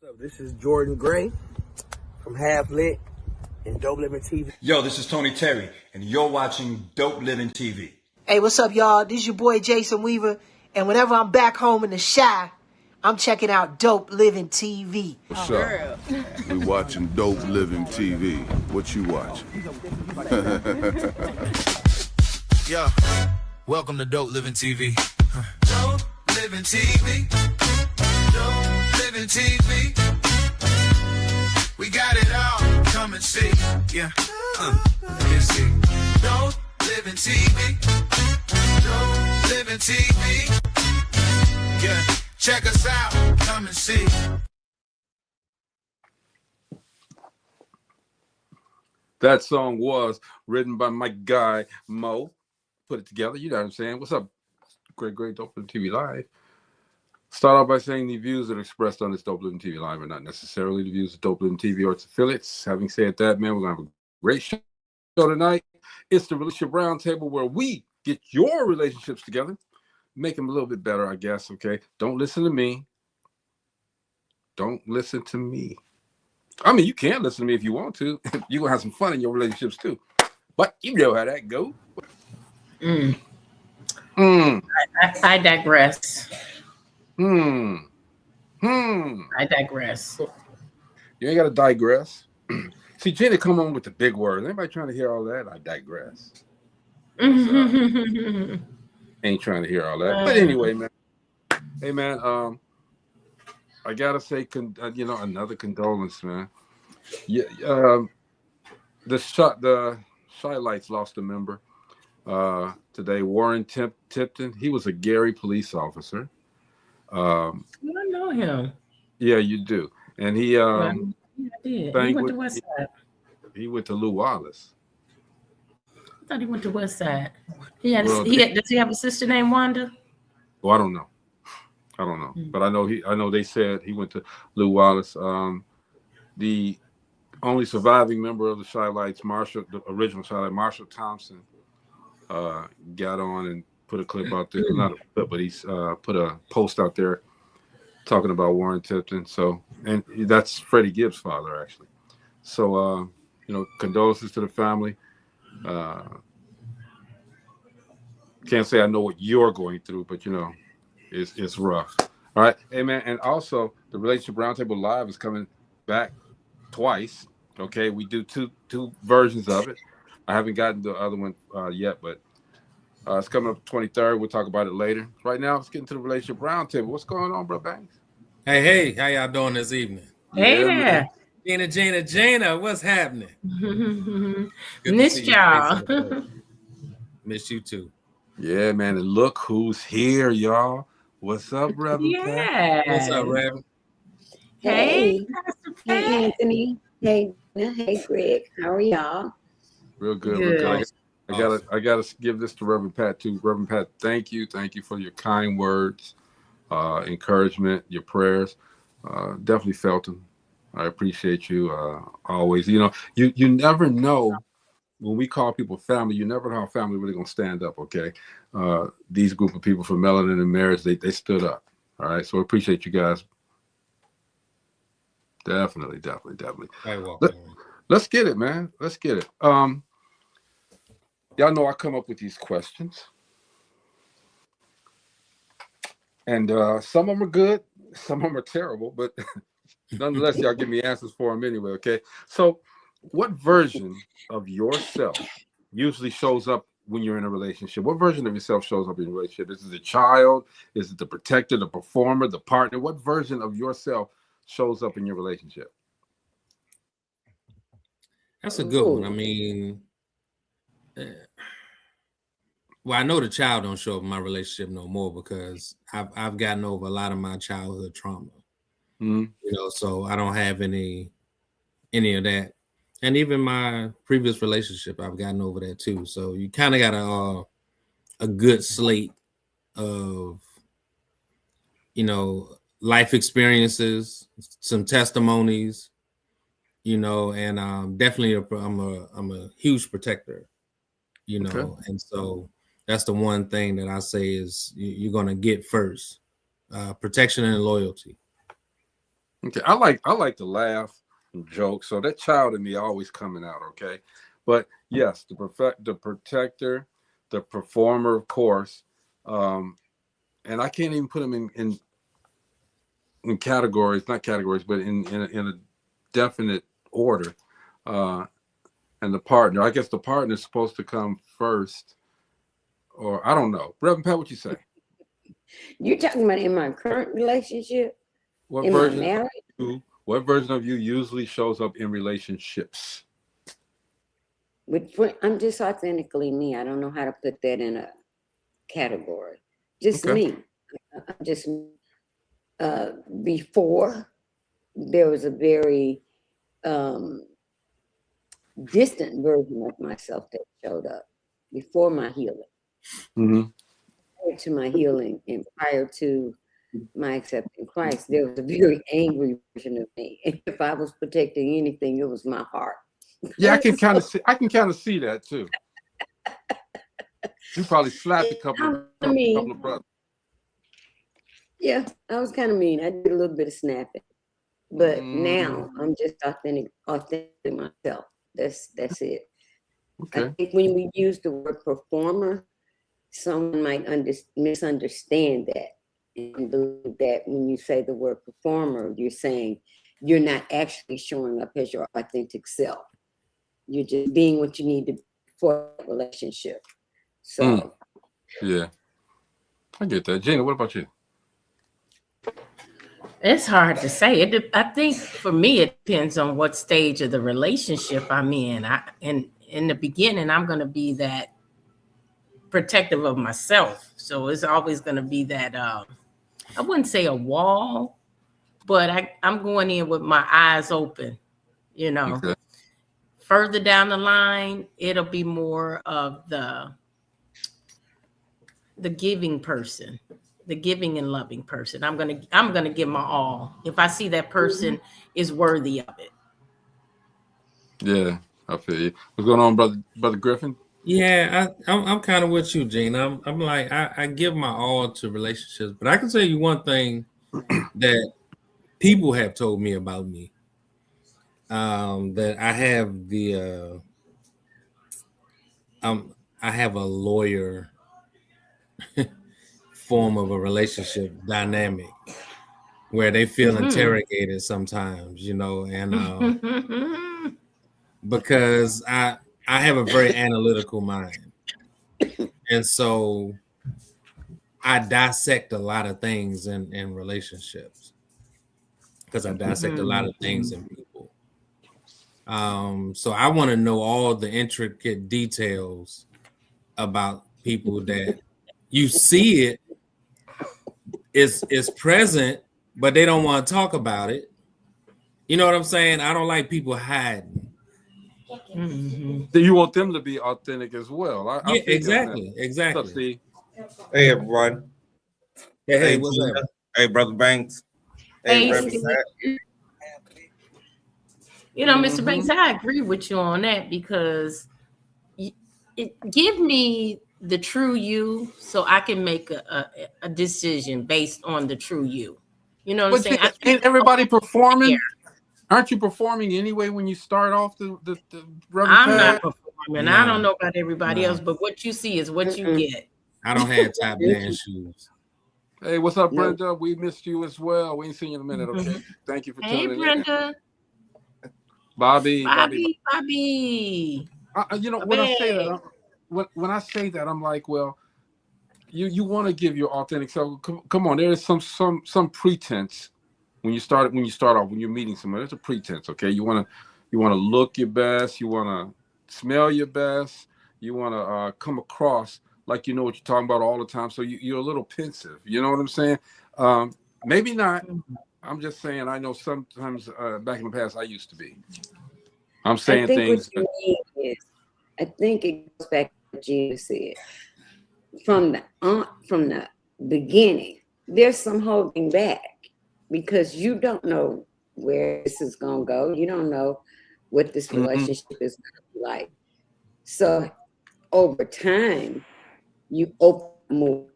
So this is Jordan Gray from Half Lit and Dope Living TV. Yo, this is Tony Terry, and you're watching Dope Living TV. Hey, what's up, y'all? This is your boy Jason Weaver, and whenever I'm back home in the Chi, I'm checking out Dope Living TV. What's up? We watching Dope Living TV. What you watching? Yo, welcome to Dope Living TV. Dope Living TV. Dope Living TV. We got it all. Come and see. Yeah. Let's see. Dope Living TV. Dope Living TV. Yeah. Check us out. Come and see. That song was written by my guy, Mo. Put it together, you know what I'm saying? What's up? Great Dope Living TV Live. Start off by saying the views that are expressed on this Dope Living TV Live are not necessarily the views of Dope Living TV or its affiliates. Having said that, man, we're going to have a great show tonight. It's the Relationship Roundtable where we get your relationships together, make them a little bit better, I guess, okay? Don't listen to me. Don't listen to me. I mean, you can listen to me if you want to. You're going to have some fun in your relationships too. But you know how that goes. I digress. I digress. You ain't got to digress. See, Jenny come on with the big words. Anybody trying to hear all that? I digress. Ain't trying to hear all that. But anyway, man. Hey, man, I got to say, another condolence, man. Yeah, the Shy Lights lost a member today. Warren Tipton. He was a Gary police officer. I know him. Yeah, you do. And he I did. He went to West Side. He went to Lew Wallace. I thought he went to West Side. Does he have a sister named Wanda? Well, I don't know. But I know they said he went to Lew Wallace. The only surviving member of the Shy Lights, the original Shy Light, Marshall Thompson, got on and put a clip out there. Not a clip, but he's put a post out there talking about Warren Tipton. So, and that's Freddie Gibbs' father, actually. So, condolences to the family. Can't say I know what you're going through, but it's rough. All right, hey man, and also the Relationship Roundtable Live is coming back twice. Okay, we do two versions of it. I haven't gotten the other one yet, but it's coming up 23rd. We'll talk about it later. Right now, let's get into the Relationship Roundtable. What's going on, bro Banks? Hey, how y'all doing this evening? Hey there. Gina, what's happening? Missed y'all. Miss you too. Yeah, man, and look who's here, y'all. What's up, Reverend? Yeah. What's up, Reverend? Hey, Hey, Anthony. Hey, Greg. How are y'all? Real good. Good. Real good. I gotta give this to Reverend Pat too. Reverend Pat, thank you for your kind words, encouragement, your prayers. Definitely felt them. I appreciate you always. You never know when we call people family. You never know how family really gonna stand up. Okay, these group of people for Melanin and Marriage, they stood up. All right, so I appreciate you guys. Definitely. Hey, welcome. Let's get it, man. Let's get it. Y'all know I come up with these questions. And some of them are good, some of them are terrible, but nonetheless, y'all give me answers for them anyway, okay? So what version of yourself usually shows up when you're in a relationship? What version of yourself shows up in a relationship? Is it the child? Is it the protector, the performer, the partner? What version of yourself shows up in your relationship? That's a good one. I mean, well, I know the child don't show up in my relationship no more because I've gotten over a lot of my childhood trauma. So I don't have any of that. And even my previous relationship, I've gotten over that too. So you kind of got a good slate of, life experiences, some testimonies, and definitely I'm a huge protector, okay. And so that's the one thing that I say is you're going to get first, protection and loyalty. Okay, I like to laugh and joke, so that child in me always coming out. Okay, but yes, the protector, the performer, of course, and I can't even put them in categories, not categories, but in a definite order. And the partner, I guess the partner is supposed to come first, or I don't know. Reverend Pat, what you say? You're talking about in my current relationship? What In my version? marriage? What version of you usually shows up in relationships? I'm just authentically me. I don't know how to put that in a category. Just Okay. me. I'm just before there was a very distant version of myself that showed up before my healing. Mm-hmm. Prior to my healing and prior to my accepting Christ, there was a very angry version of me. And if I was protecting anything, it was my heart. Yeah, I can kind of see that too. You probably slapped a couple of brothers. Yeah, I was kind of mean. I did a little bit of snapping. But now I'm just authentic myself. That's it. Okay. I think when we use the word performer, someone might misunderstand that and believe that when you say the word performer, you're saying you're not actually showing up as your authentic self. You're just being what you need to be for a relationship. So yeah, I get that. Gina, what about you? It's hard to say. I think for me, it depends on what stage of the relationship I'm in. In the beginning, I'm going to be that protective of myself. So it's always going to be that, I wouldn't say a wall, but I'm going in with my eyes open, you know. Okay. Further down the line, it'll be more of the giving person, the giving and loving person. I'm gonna give my all if I see that person is worthy of it. Yeah, I feel you. What's going on, brother Griffin? Yeah, I'm kind of with you, Gene. I'm like I give my all to relationships, but I can tell you one thing that people have told me about me. That I have I have a lawyer form of a relationship dynamic where they feel interrogated sometimes, you know, and because I have a very analytical mind, and so I dissect a lot of things in relationships because I dissect a lot of things in people. So I want to know all the intricate details about people that you see it is present, but they don't want to talk about it. You know what I'm saying? I don't like people hiding. Do you want them to be authentic as well? I Yeah, feel exactly. What's up, Steve? Hey, everyone. Hey, what's Gina. up? Hey, Brother Banks. Hey, Reverend Steve. Pat. You know, Mr. Banks, I agree with you on that because give me the true you so I can make a decision based on the true you. You know what I'm saying? Ain't everybody performing? Aren't you performing anyway when you start off the Reverend I'm not Pat? performing. No, I don't know about everybody no. else, but what you see is what you get. I don't have tap dance shoes. Hey, what's up, Brenda? We missed you as well. We ain't seen you in a minute, okay? Thank you for Hey, tuning Brenda. in. Bobby. You know, when I say that, when I say that, I'm like, well, you want to give your authentic self. Come on, there is some pretense when you start off when you're meeting someone. There's a pretense, okay? You want to look your best. You want to smell your best. You want to come across like you know what you're talking about all the time. So you're a little pensive. You know what I'm saying? Maybe not. I'm just saying. I know sometimes back in the past I used to be. I'm saying I think things. what you mean is, I think it goes back to what Gina said. From the beginning, there's some holding back because you don't know where this is gonna go. You don't know what this relationship is gonna be like. So over time, you open more,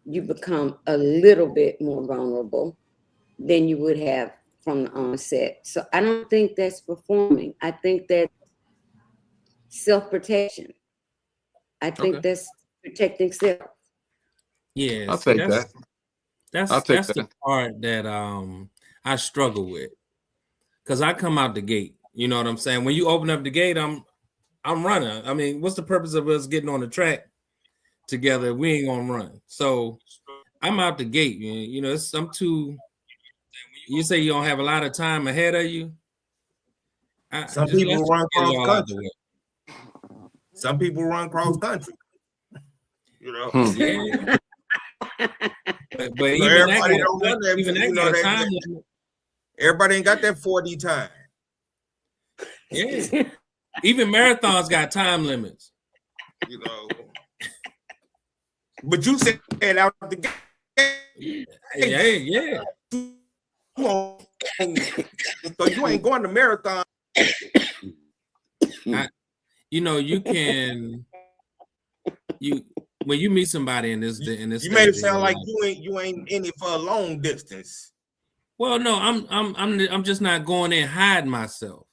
you become a little bit more vulnerable than you would have from the onset. So I don't think that's performing. I think that's self-protection. I think that's protecting self. Yeah, I'll see, take that. I'll take that's the that. part that I struggle with, because I come out the gate. You know what I'm saying? When you open up the gate, I'm running. I mean, what's the purpose of us getting on the track together? We ain't gonna run. So I'm out the gate. You know, I'm too. You say you don't have a lot of time ahead of you. Some Just people let's run get it cross all out the country. way. Some people run cross country. You know. Yeah. But You know, even everybody don't run that. even You that know, got a time limit. Everybody ain't got that 4D time. Yeah. Even marathons got time limits. You know. But you said out the gate. Yeah. So you ain't going to marathon. You know, you can when you meet somebody in this You made it sound like you ain't in it for a long distance. Well, no, I'm just not going in hiding myself.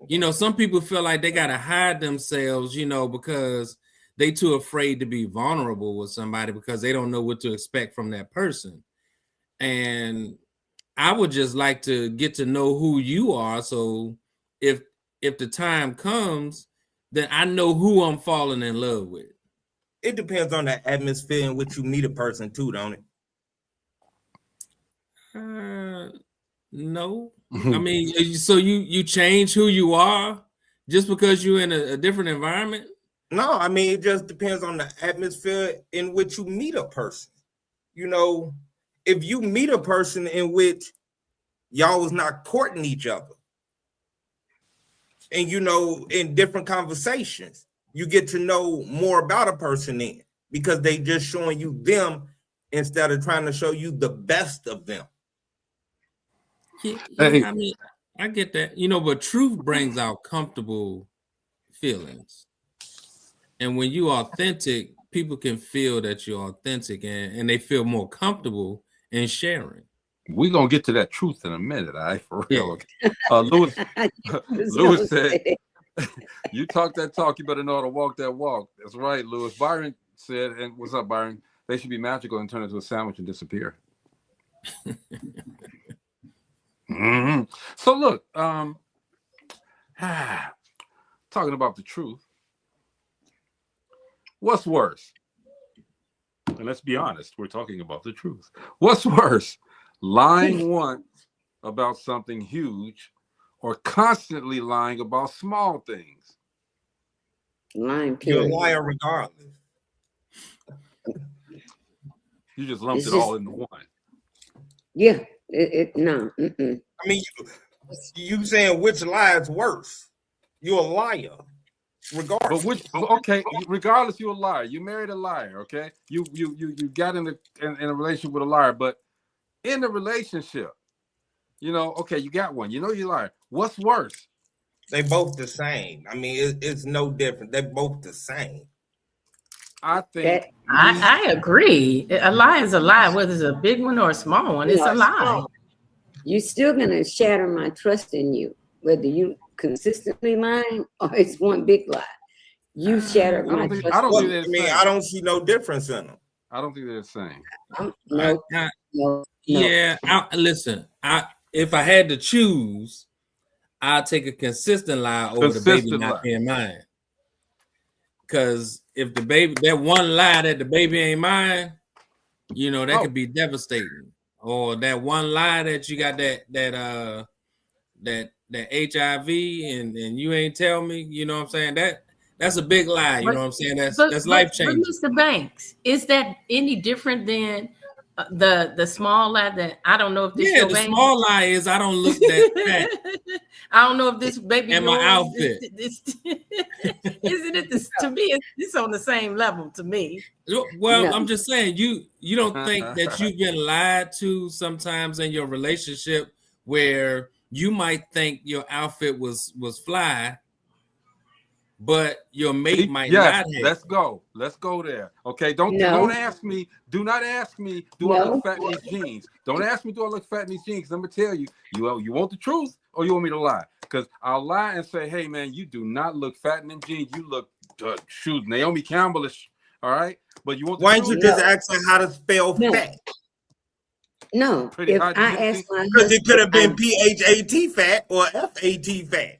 You know, some people feel like they gotta hide themselves, you know, because they too afraid to be vulnerable with somebody because they don't know what to expect from that person. And I would just like to get to know who you are, so if the time comes, then I know who I'm falling in love with. It depends on the atmosphere in which you meet a person too, don't it? No. I mean, so you change who you are just because you're in a different environment? No, I mean, it just depends on the atmosphere in which you meet a person. You know, if you meet a person in which y'all was not courting each other, and you know, in different conversations, you get to know more about a person then, because they just showing you them instead of trying to show you the best of them. Yeah, I mean, I get that, you know, but truth brings out comfortable feelings. And when you're authentic, people can feel that you're authentic, and they feel more comfortable in sharing. We're gonna get to that truth in a minute, all right? For real. Yeah. Okay. Lewis said, you talk that talk, you better know how to walk that walk. That's right, Lewis. Byron said, and what's up, Byron? They should be magical and turn into a sandwich and disappear. Mm-hmm. So look, talking about the truth, what's worse? And let's be honest, we're talking about the truth. What's worse, lying once about something huge or constantly lying about small things? Lying, you're a period. liar regardless. You just lumped it all into one. Yeah, no. Mm-mm. I mean, you saying which lie is worse? You're a liar, regardless. But okay, regardless, you're a liar. You married a liar. Okay, you got in a relationship with a liar, but in the relationship, you know, okay, you got one. You know you liar. What's worse? They both the same. I mean, it's no different. They're both the same. I think I agree. A lie is a lie, whether it's a big one or a small one. It's a lie. You're still gonna shatter my trust in you, whether you consistently lying or it's one big lie. You shattered my trust. I don't think they're the same. I don't see no difference in them. I don't think they're the same. No. Yeah, listen. If I had to choose, I'll take a consistent lie over the baby not being mine. Because if the baby, that one lie that the baby ain't mine, you know, that could be devastating. Or that one lie that you got that HIV and you ain't tell me, you know what I'm saying? That's a big lie, you know what I'm saying? That's life changing. But Mr. Banks, is that any different than the small lie that I don't know if this your the baby? Small lie is I don't look that fat. I don't know if this baby and my outfit. Isn't it this, to me? It's on the same level to me. Well, no. I'm just saying you don't think that you've been lied to sometimes in your relationship where you might think your outfit was fly, but your mate might yes, not have. let's go. Let's go there. Okay, don't ask me. Do not ask me. Do I look fat in these jeans? Don't ask me. Do I look fat in these jeans? I'm gonna tell you. You want the truth or you want me to lie? Because I'll lie and say, hey man, you do not look fat in them jeans. You look shoot, Naomi Campbell-ish. All right, but you want the Why truth? don't you just ask her how to spell fat? No, Pretty if hard. I ask my Because it could have been husband, PHAT fat or FAT fat.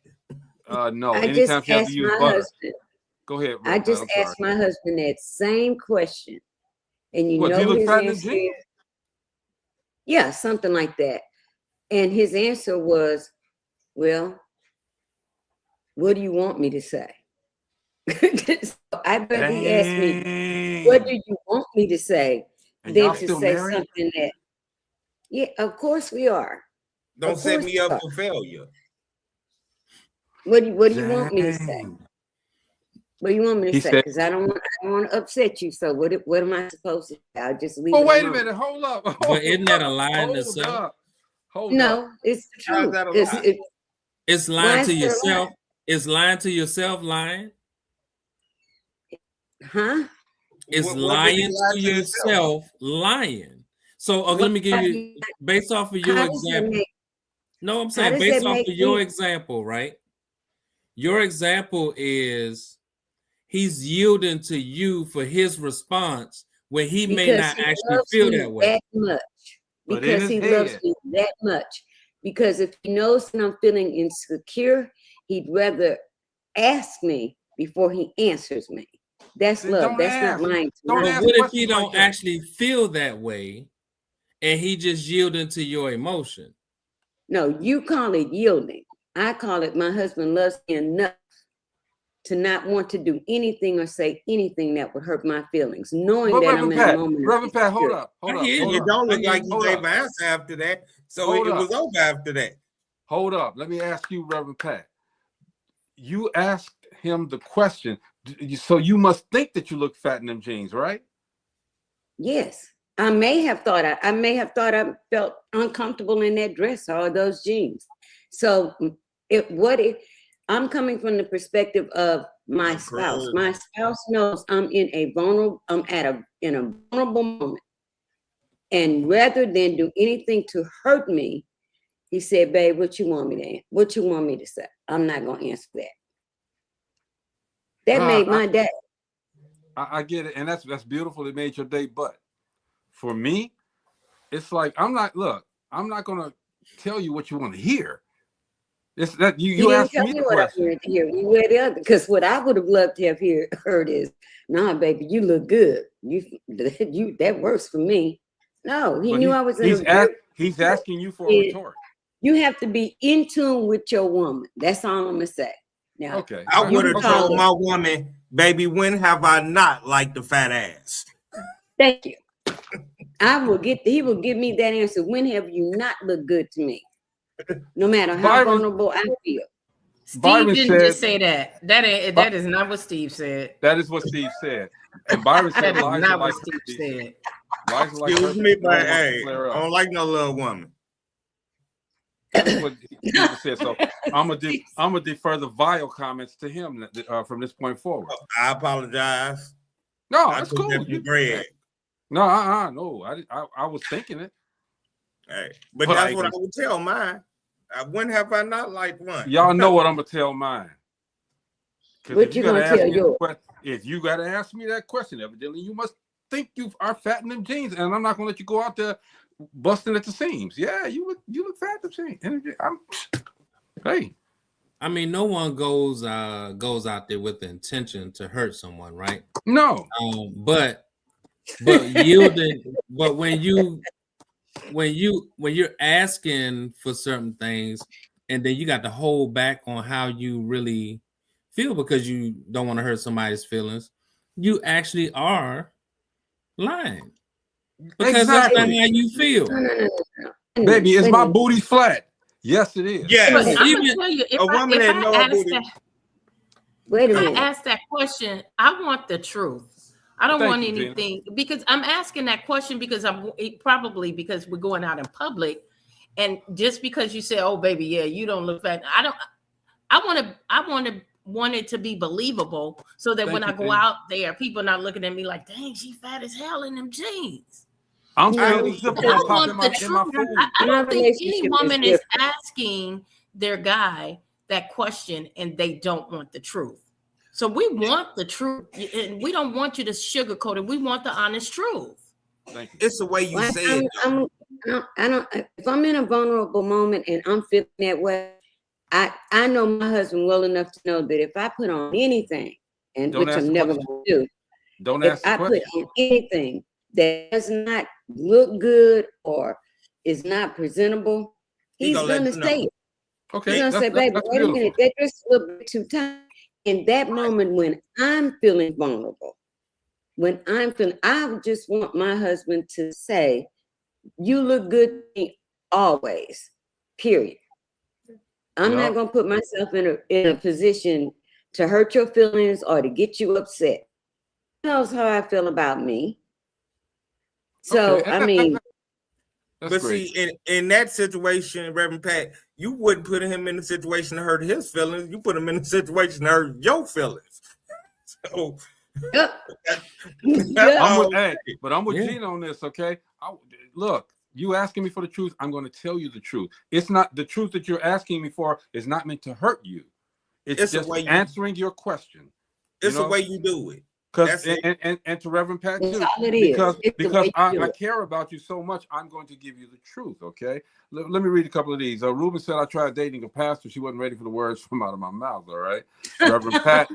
No. I just Anytime you have to asked use my butter. husband. Go ahead. I just asked my husband that same question, and you What, know do you look his fat in answer them jeans? is, yeah, something like that. And his answer was, well, what do you want me to say? So I bet he asked me, what do you want me to say? And Then y'all to still say married? something that, yeah, of course we are. Don't Of set course me we up are. for failure. What do you want me to say? Dang. What do you want me to He say? said- Because I don't want to upset you. So what am I supposed to say? I'll just leave Oh, it wait a alone. minute. Hold up. But isn't that a lie in Hold itself? up. Hold No, up. it's the How's truth. that a It's, lie? It's Why lying is to that a lie? yourself. It's lying to yourself. Lying. huh? It's What would lying you lie to to yourself? yourself. Lying. So let me give you, based off of your How does that example. make? No, I'm How saying does based that off make of your me? example, right? Your example is he's yielding to you for his response when he may Because not he actually loves feel me that way. that much. But in Because his he loves head. me that much. Because if he knows that I'm feeling insecure, he'd rather ask me before he answers me. That's Then love. don't That's ask. not lying to Don't But myself. ask what if he questions like don't that. actually feel that way and he just yielding to your emotion? No, you call it yielding. I call it my husband loves me enough to not want to do anything or say anything that would hurt my feelings, knowing But that I'm Reverend in a Pat, moment of Reverend Pat, hold insecurity. up. Hold I up. hear Hold you. It up. don't look I like hear you Hold gave up. an answer after that. So Hold it up. was over after that. Hold up. Let me ask you, Reverend Pat. You asked him the question. So you must think that you look fat in them jeans, right? Yes. I may have thought I felt uncomfortable in that dress or those jeans. So I'm coming from the perspective of my spouse. My spouse knows I'm in a vulnerable moment. And rather than do anything to hurt me, he said, babe, what you want me to say? I'm not gonna answer that. That made my day. I get it, and that's beautiful. It made your day, but for me, it's like I'm not gonna tell you what you want to hear. It's that you didn't asked tell me me the what I question. wanted to hear. We were the other, because what I would have loved to have heard is, nah, baby, you look good. You that works for me. No, he But knew I was in a he's asking you for a retort. You have to be in tune with your woman. That's all I'm gonna say. Now, Okay. I would have told it. my woman, baby, when have I not liked the fat ass? Thank you. He will give me that answer. When have you not looked good to me? No matter how vulnerable I feel. Steve didn't just say that. That is not what Steve said. That is what Steve said. And Byron said that is lies not are like what Steve said. Lies are like Excuse me, but herpes. hey, I don't like no little woman. That's what he just said. So I'm gonna defer the vile comments to him from this point forward. I apologize. No, that's cool. Bread. No, no. I was thinking it. Hey, but that's what I would tell mine. When have I not liked one? Y'all know what I'm gonna tell mine. What you gonna tell yours? If you gotta ask me that question, evidently you must think you are fat in them jeans, and I'm not gonna let you go out there busting at the seams. Yeah, you look fat at the seams. Hey. I mean, no one goes out there with the intention to hurt someone, right? No. But yielding, but when you're asking for certain things, and then you got to hold back on how you really feel because you don't want to hurt somebody's feelings, you actually are lying because that's not how you feel. No. Baby, is my booty flat? Yes, it is. Yes. I'm gonna tell you, if I ask that question, I want the truth. I don't want anything because I'm asking that question because probably because we're going out in public, and just because you say, "Oh, baby, yeah, you don't look fat," I want to want it to be believable, so that when I go out there, people are not looking at me like, dang, she fat as hell in them jeans. I'm No, feeling simple. I I'm popping want my, the in my truth. food. I don't think any relationship is woman is different. asking their guy that question and they don't want the truth. So we want the truth, and we don't want you to sugarcoat it. We want the honest truth. Thank you. It's the way you say it. I don't. If I'm in a vulnerable moment and I'm feeling that way, I know my husband well enough to know that if I put on anything, and Don't which ask I'm the never question. going to do, Don't if ask the I put question. on anything that does not look good or is not presentable, he's gonna let gonna you know. say it. Okay, He's gonna say, "Baby, that's wait a minute, beautiful. that just a little bit too tight." In that moment when I'm feeling vulnerable, I just want my husband to say, "You look good to me always." Period. I'm not gonna put myself in a position to hurt your feelings or to get you upset. He knows how I feel about me. So Okay, I mean, that's But great. see, in that situation, Reverend Pat, you wouldn't put him in a situation to hurt his feelings. You put him in a situation to hurt your feelings. So, I'm with Gina on this. Okay, look, you asking me for the truth. I'm going to tell you the truth. It's not the truth that you're asking me for is not meant to hurt you. It's just answering your question. It's the way you do it. Because and to Reverend Pat too, because I care about you so much, I'm going to give you the truth. Okay, let me read a couple of these. Ruben said I tried dating a pastor. She wasn't ready for the words from out of my mouth. All right, Reverend Pat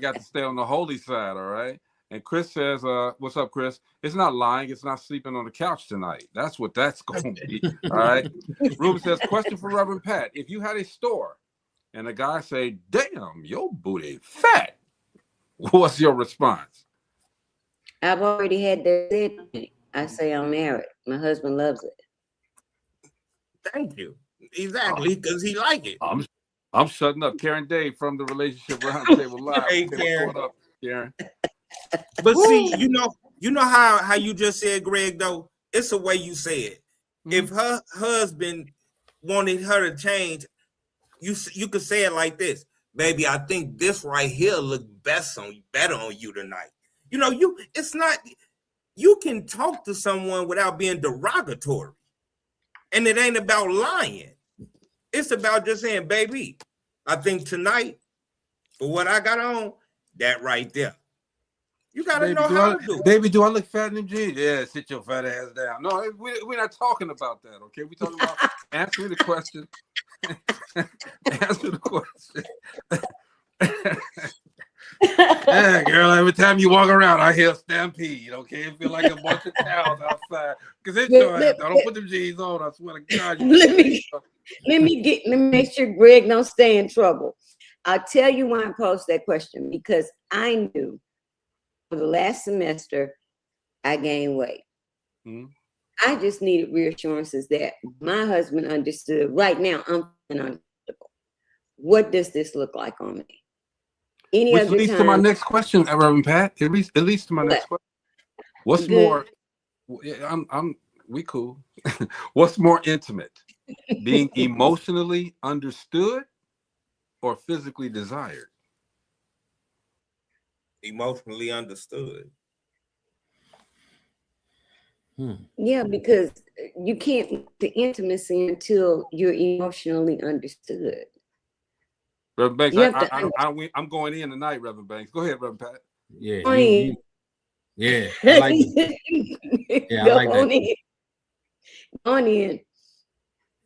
got to stay on the holy side. All right. And Chris says, what's up, Chris? It's not lying. It's not sleeping on the couch tonight. That's what that's going to be. All right. Ruben says, question for Reverend Pat. If you had a store and a guy say, damn, your booty fat, what's your response? I've already had that said to me. I say I'm married. My husband loves it. Thank you. Exactly, because he like it. I'm shutting up. Karen Day from the Relationship Roundtable Let. Hey, Karen. What's up, Karen? But see, you know how you just said, Greg, though, it's the way you say it. If her husband wanted her to change, you could say it like this: baby, I think this right here look better on you tonight. You know, it's not, you can talk to someone without being derogatory. And it ain't about lying. It's about just saying, baby, I think tonight, for what I got on, that right there. You gotta know how to do it. Baby, do I look fat in them jeans? Yeah, sit your fat ass down. No, we're not talking about that, okay? We're talking about answering the question. Answer the question. Yeah, girl, every time you walk around, I hear stampede, okay? It feel like a bunch of cows outside. Because it's your ass. I don't put them jeans on. I swear to God. Let me make sure Greg don't stay in trouble. I'll tell you why I posed that question, because I knew for the last semester I gained weight. I just needed reassurances that my husband understood. Right now, I'm uncomfortable. What does this look like on me? Which leads to my next question, Reverend Pat. It leads to my next question. What's more? We cool. What's more intimate, being emotionally understood or physically desired? Emotionally understood. Yeah, because you can't get the intimacy until you're emotionally understood. Reverend Banks, I'm going in tonight, Reverend Banks. Go ahead, Reverend Pat. Yeah, I like it. Yeah, I like that. Go on in.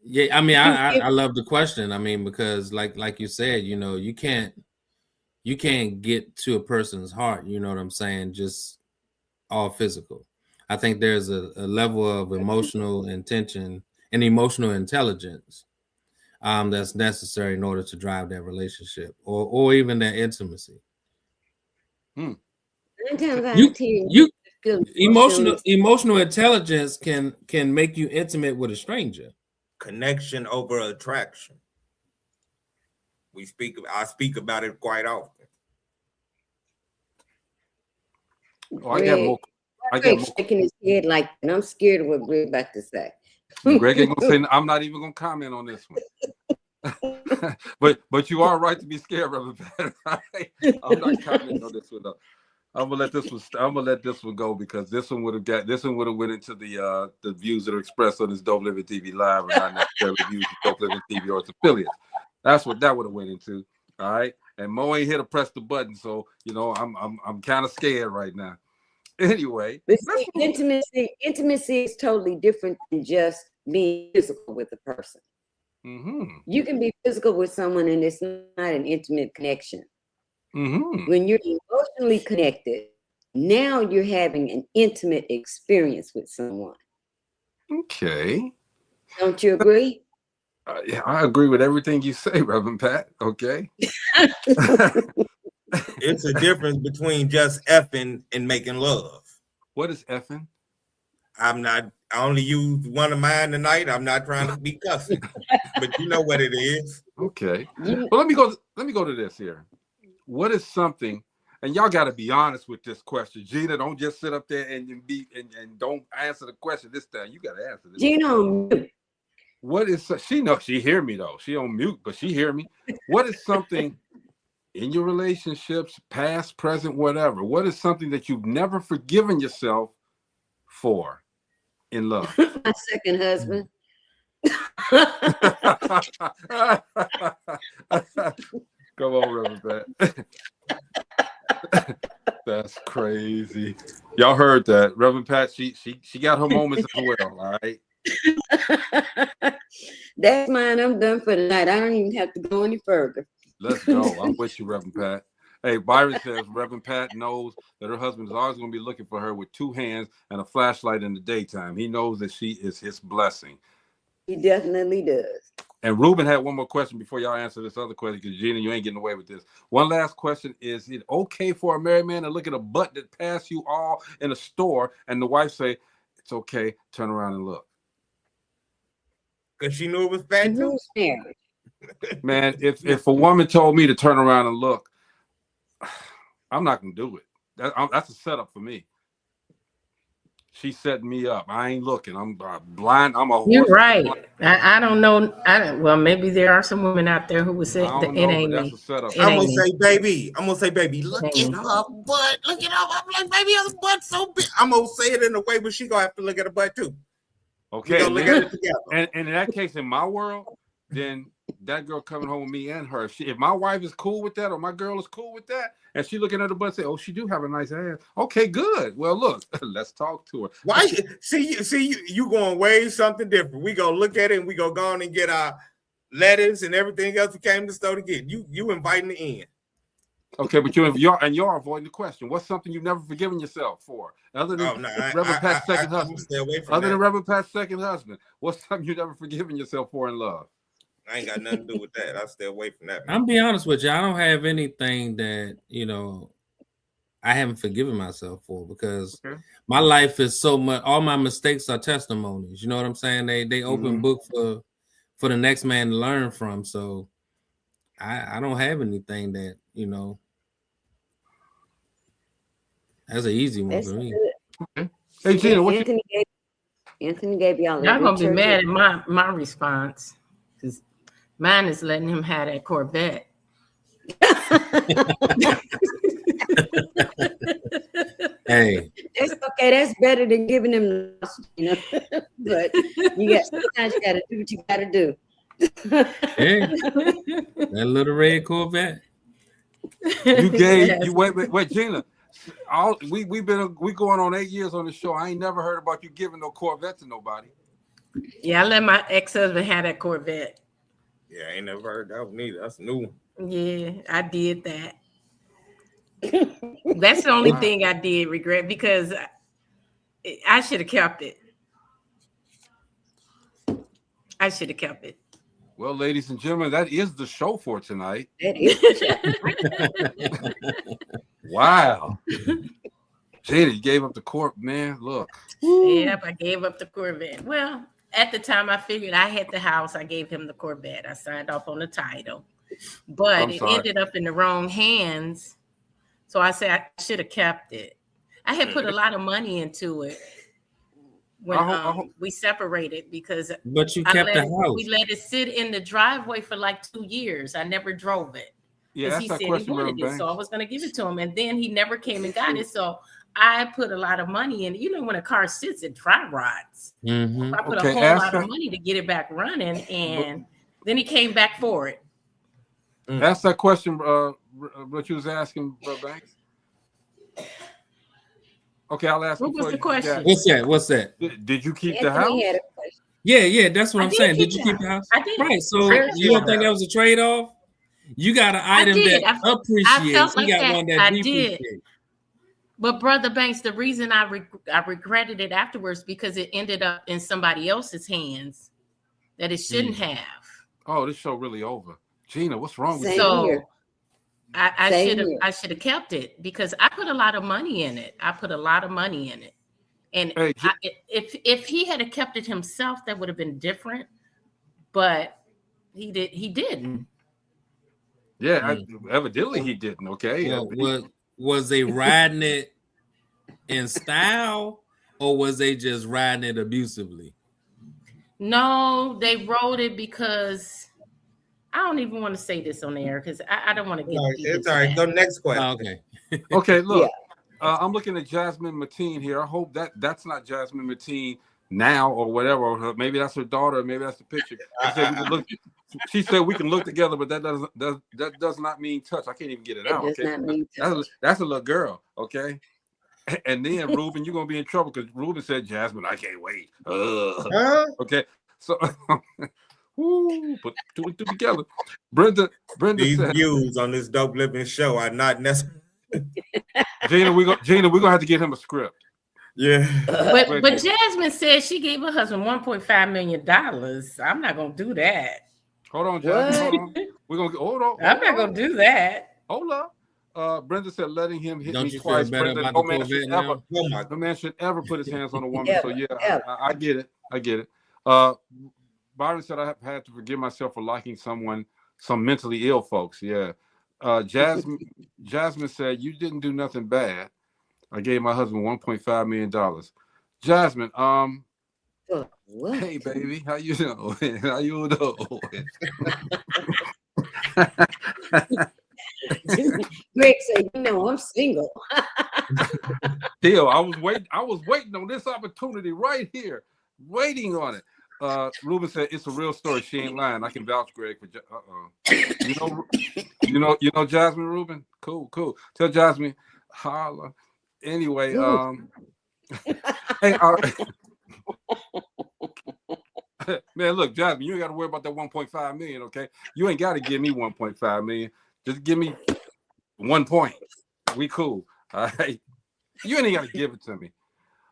Yeah, I mean, I love the question. I mean, because like you said, you know, you can't get to a person's heart, you know what I'm saying, just all physical. I think there's a level of emotional intention and emotional intelligence that's necessary in order to drive that relationship or even that intimacy. Emotional intelligence can make you intimate with a stranger. Connection over attraction. I speak about it quite often. Greg shaking his head like, and I'm scared of what Greg about to say. Greg ain't gonna say. I'm not even gonna comment on this one. but you are right to be scared, Reverend Pat. I'm not commenting on this one though. I'm gonna let this one go because this one would have went into the views that are expressed on this Dope Living TV Live, or not necessarily views of Dope Living TV or its affiliates. That's what that would have went into. All right, and Mo ain't here to press the button, so I'm kind of scared right now. Anyway, but see, intimacy is totally different than just being physical with a person. Mm-hmm. You can be physical with someone, and it's not an intimate connection. Mm-hmm. When you're emotionally connected, now you're having an intimate experience with someone. Okay. Don't you agree? Yeah, I agree with everything you say, Reverend Pat. Okay. It's a difference between just effing and making love. What is effing? I only use one of mine tonight. I'm not trying to be cussing, but you know what it is. Okay. Well, let me go to this here. What is something, and y'all got to be honest with this question. Gina, don't just sit up there and don't answer the question this time. You got to answer this. Gina, what is, she hear me though. She on mute, but she hear me. What is something in your relationships, past, present, whatever? What is something that you've never forgiven yourself for in love? My second husband. Come on, Reverend Pat. That's crazy. Y'all heard that. Reverend Pat, she got her moments as well, all right? That's mine. I'm done for the night. I don't even have to go any further. Let's go. I'm with you, Reverend Pat. Hey, Byron says Reverend Pat knows that her husband is always going to be looking for her with two hands and a flashlight in the daytime. He knows that she is his blessing. He definitely does. And Ruben had one more question before y'all answer this other question, because Gina, you ain't getting away with this. One last question. Is it okay for a married man to look at a butt that passed you all in a store and the wife say, it's okay, turn around and look? Because she knew it was fat too. Man, if a woman told me to turn around and look, I'm not going to do it. That's a setup for me. She's setting me up. I ain't looking. I'm blind. I'm a horse. You're right. I don't know. Well, maybe there are some women out there who would say that it ain't me. I'm gonna say, baby, look at her butt. Look at her. I'm like, baby, her butt so big. I'm gonna say it in a way where she gonna have to look at her butt too. Okay. Look at it together. And in that case, in my world, then that girl coming home with me and her. If my wife is cool with that, or my girl is cool with that, and she looking at her butt and say, oh, she do have a nice ass. Okay, good. Well, look, let's talk to her. Why? See, you going way something different. We gonna look at it and we go on and get our letters and everything else we came to the store to get. You inviting the in. Okay, but you're avoiding the question. What's something you've never forgiven yourself for? Other than Reverend Pat's second husband. Other than Reverend Pat's second husband, what's something you've never forgiven yourself for in love? I ain't got nothing to do with that. I stay away from that. I'm be honest with you. I don't have anything that, I haven't forgiven myself for, because my life is so much. All my mistakes are testimonies. You know what I'm saying? They open book for the next man to learn from. So I don't have anything that, that's an easy one for me. Okay. Hey, Gina, Anthony gave y'all. Y'all gonna be mad at my response, because mine is letting him have that Corvette. Hey, it's okay. That's better than giving him, But sometimes you gotta do what you gotta do. Hey, that little red Corvette. Wait, Gina. We going on 8 years on the show. I ain't never heard about you giving no Corvette to nobody. Yeah, I let my ex-husband have that Corvette. Yeah, I ain't never heard that one either. That's new. Yeah, I did that. That's the only thing I did regret, because I should have kept it. I should have kept it. Well, ladies and gentlemen, that is the show for tonight. Wow. Jada, you gave up the Corvette, man. Look. Yep, I gave up the Corvette. Well, at the time, I figured I had the house. I gave him the Corvette. I signed off on the title. But it ended up in the wrong hands. So I said I should have kept it. I had put a lot of money into it. when I hope. we separated because But you kept the we house. let it sit in the driveway for like 2 years. I never drove it Yeah, because that's he that said he question, wanted Reverend it, so I Banks. was going to give it to him, and then he never came and got it. So I put a lot of money in. You know, when a car sits, it dry rots. Mm-hmm. I put a Okay, whole ask lot of that. money to get it back running, and then he came back for it. Ask that question. What you was asking, Banks. Okay, I'll ask What it was for the you. question? What's that? Did you keep the Anthony house? had a question. Yeah, that's what I I'm did saying. keep Did you the keep the house? I did. Right. So Very you don't sure. think that was a trade-off? You got an I item did. that I appreciates. felt He like got that. one that I did. depreciates. But Brother Banks, the reason I regretted it afterwards because it ended up in somebody else's hands that it shouldn't have. Oh, this show really over. Gina, what's wrong with you? Same here. I Same should here. have kept it because I put a lot of money in it. And Hey, if he had kept it himself, that would have been different. But he didn't. Yeah, evidently he didn't. Okay. Well, was they riding it in style, or was they just riding it abusively? No, they wrote it because I don't even want to say this on the air because I don't want to get deep It's into all right. that. Go next question. Okay. Okay, look. I'm looking at Jasmine Mateen here. I hope that's not Jasmine Mateen now or whatever. Or maybe that's her daughter. Maybe that's the picture. She said we can look together, but that does not mean touch. I can't even get it out. Does Okay, not mean touch. that's a little girl. Okay, and then Ruben, you're gonna be in trouble because Ruben said, "Jasmine, I can't wait." Okay, so put two and two together. Brenda These said, views on this Dope Living show are not necessary. Gina, we're gonna have to get him a script. Yeah. But Jasmine said she gave her husband $1.5 million. I'm not gonna do that. Hold on, Jasmine. Hold on. We're gonna hold on. I'm not gonna do that. Hold up. Brenda said letting him hit Don't me you twice. feel better Brenda, about the Corvette now? no man should ever put his hands on a woman. So yeah, Ever. I get it. I get it. Byron said I have had to forgive myself for liking some mentally ill folks. Yeah. Jasmine said you didn't do nothing bad. I gave my husband $1.5 million. Jasmine, What? hey baby, how you doing? How you doing? Greg said, I'm single. Still, I was waiting on this opportunity right here, waiting on it. Ruben said it's a real story. She ain't lying. I can vouch, Greg, for you know Jasmine Ruben. Cool. Tell Jasmine, holla. Anyway, hey, man, look, Jasmine, you ain't got to worry about that 1.5 million, okay? You ain't got to give me 1.5 million. Just give me 1 point. We cool. All right. You ain't got to give it to me.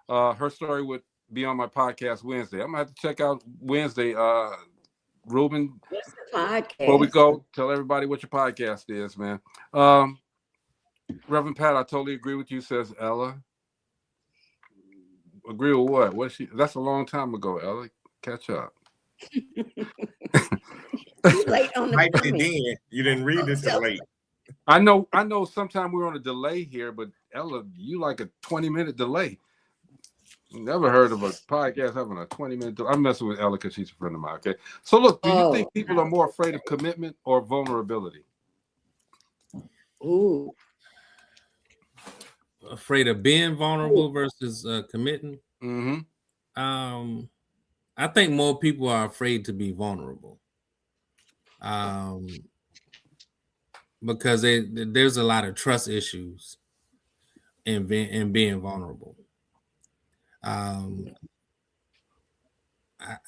Her story would be on my podcast Wednesday. I'm gonna have to check out Wednesday. Ruben, What's the podcast? before we go, tell everybody what your podcast is, man. Reverend Pat, I totally agree with you, says Ella. Agree with what? That's a long time ago, Ella. Catch up. Late on the comment. You didn't read this till late. I know sometimes we're on a delay here, but Ella, you like a 20-minute delay. Never heard of a podcast having a 20-minute delay. I'm messing with Ella because she's a friend of mine. Okay. So look, do you think people are more afraid of commitment or vulnerability? Ooh. Afraid of being vulnerable versus committing. Mm-hmm. I think more people are afraid to be vulnerable. Because there's a lot of trust issues in being vulnerable. I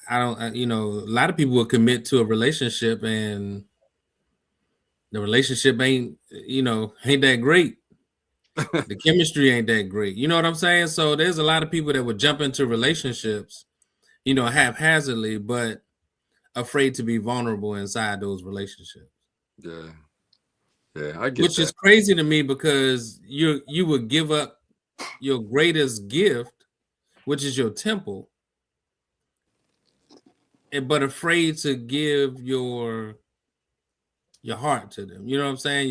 don't, a lot of people will commit to a relationship and the relationship ain't that great. The chemistry ain't that great. You know what I'm saying? So there's a lot of people that would jump into relationships, haphazardly, but afraid to be vulnerable inside those relationships. Yeah, I get Which is crazy to me because you would give up your greatest gift, which is your temple, but afraid to give your heart to them. You know what I'm saying?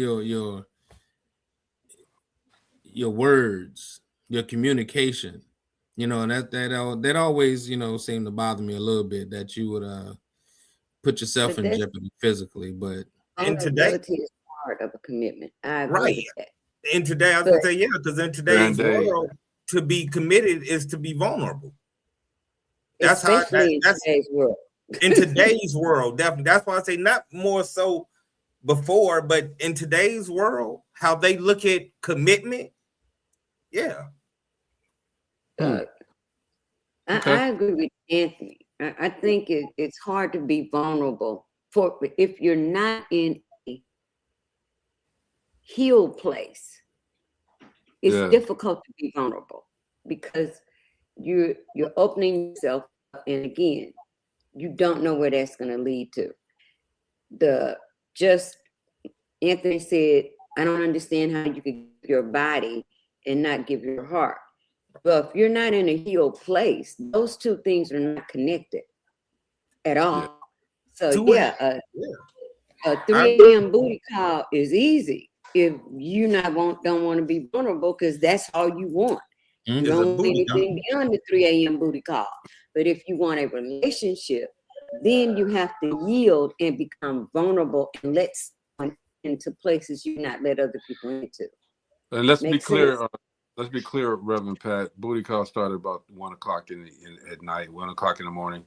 Your words, your communication, You know, and that always, you know, seemed to bother me a little bit, that you would put yourself But in that's jeopardy physically. But And today, vulnerability is part of a commitment. I agree right? with that. In today, I was But gonna say, yeah, because in today's Band-Aid. world, to be committed is to be vulnerable. That's how especially in that's today's world. in today's world, definitely. That's why I say not more so before, but in today's world, how they look at commitment. Yeah. I agree with Anthony. I think it's hard to be vulnerable if you're not in a healed place. It's difficult to be vulnerable because you're opening yourself up, and again, you don't know where that's going to lead to. Anthony said, I don't understand how you could give your body and not give your heart. Well, if you're not in a healed place, those two things are not connected at all. So a 3 a.m. booty call is easy if you don't want to be vulnerable, because that's all you want. You don't want anything beyond the 3 a.m. booty call. But if you want a relationship, then you have to yield and become vulnerable and let someone into places you not let other people into. And let's be clear. Let's be clear, Reverend Pat. Booty call started about 1 o'clock at night, 1 o'clock in the morning.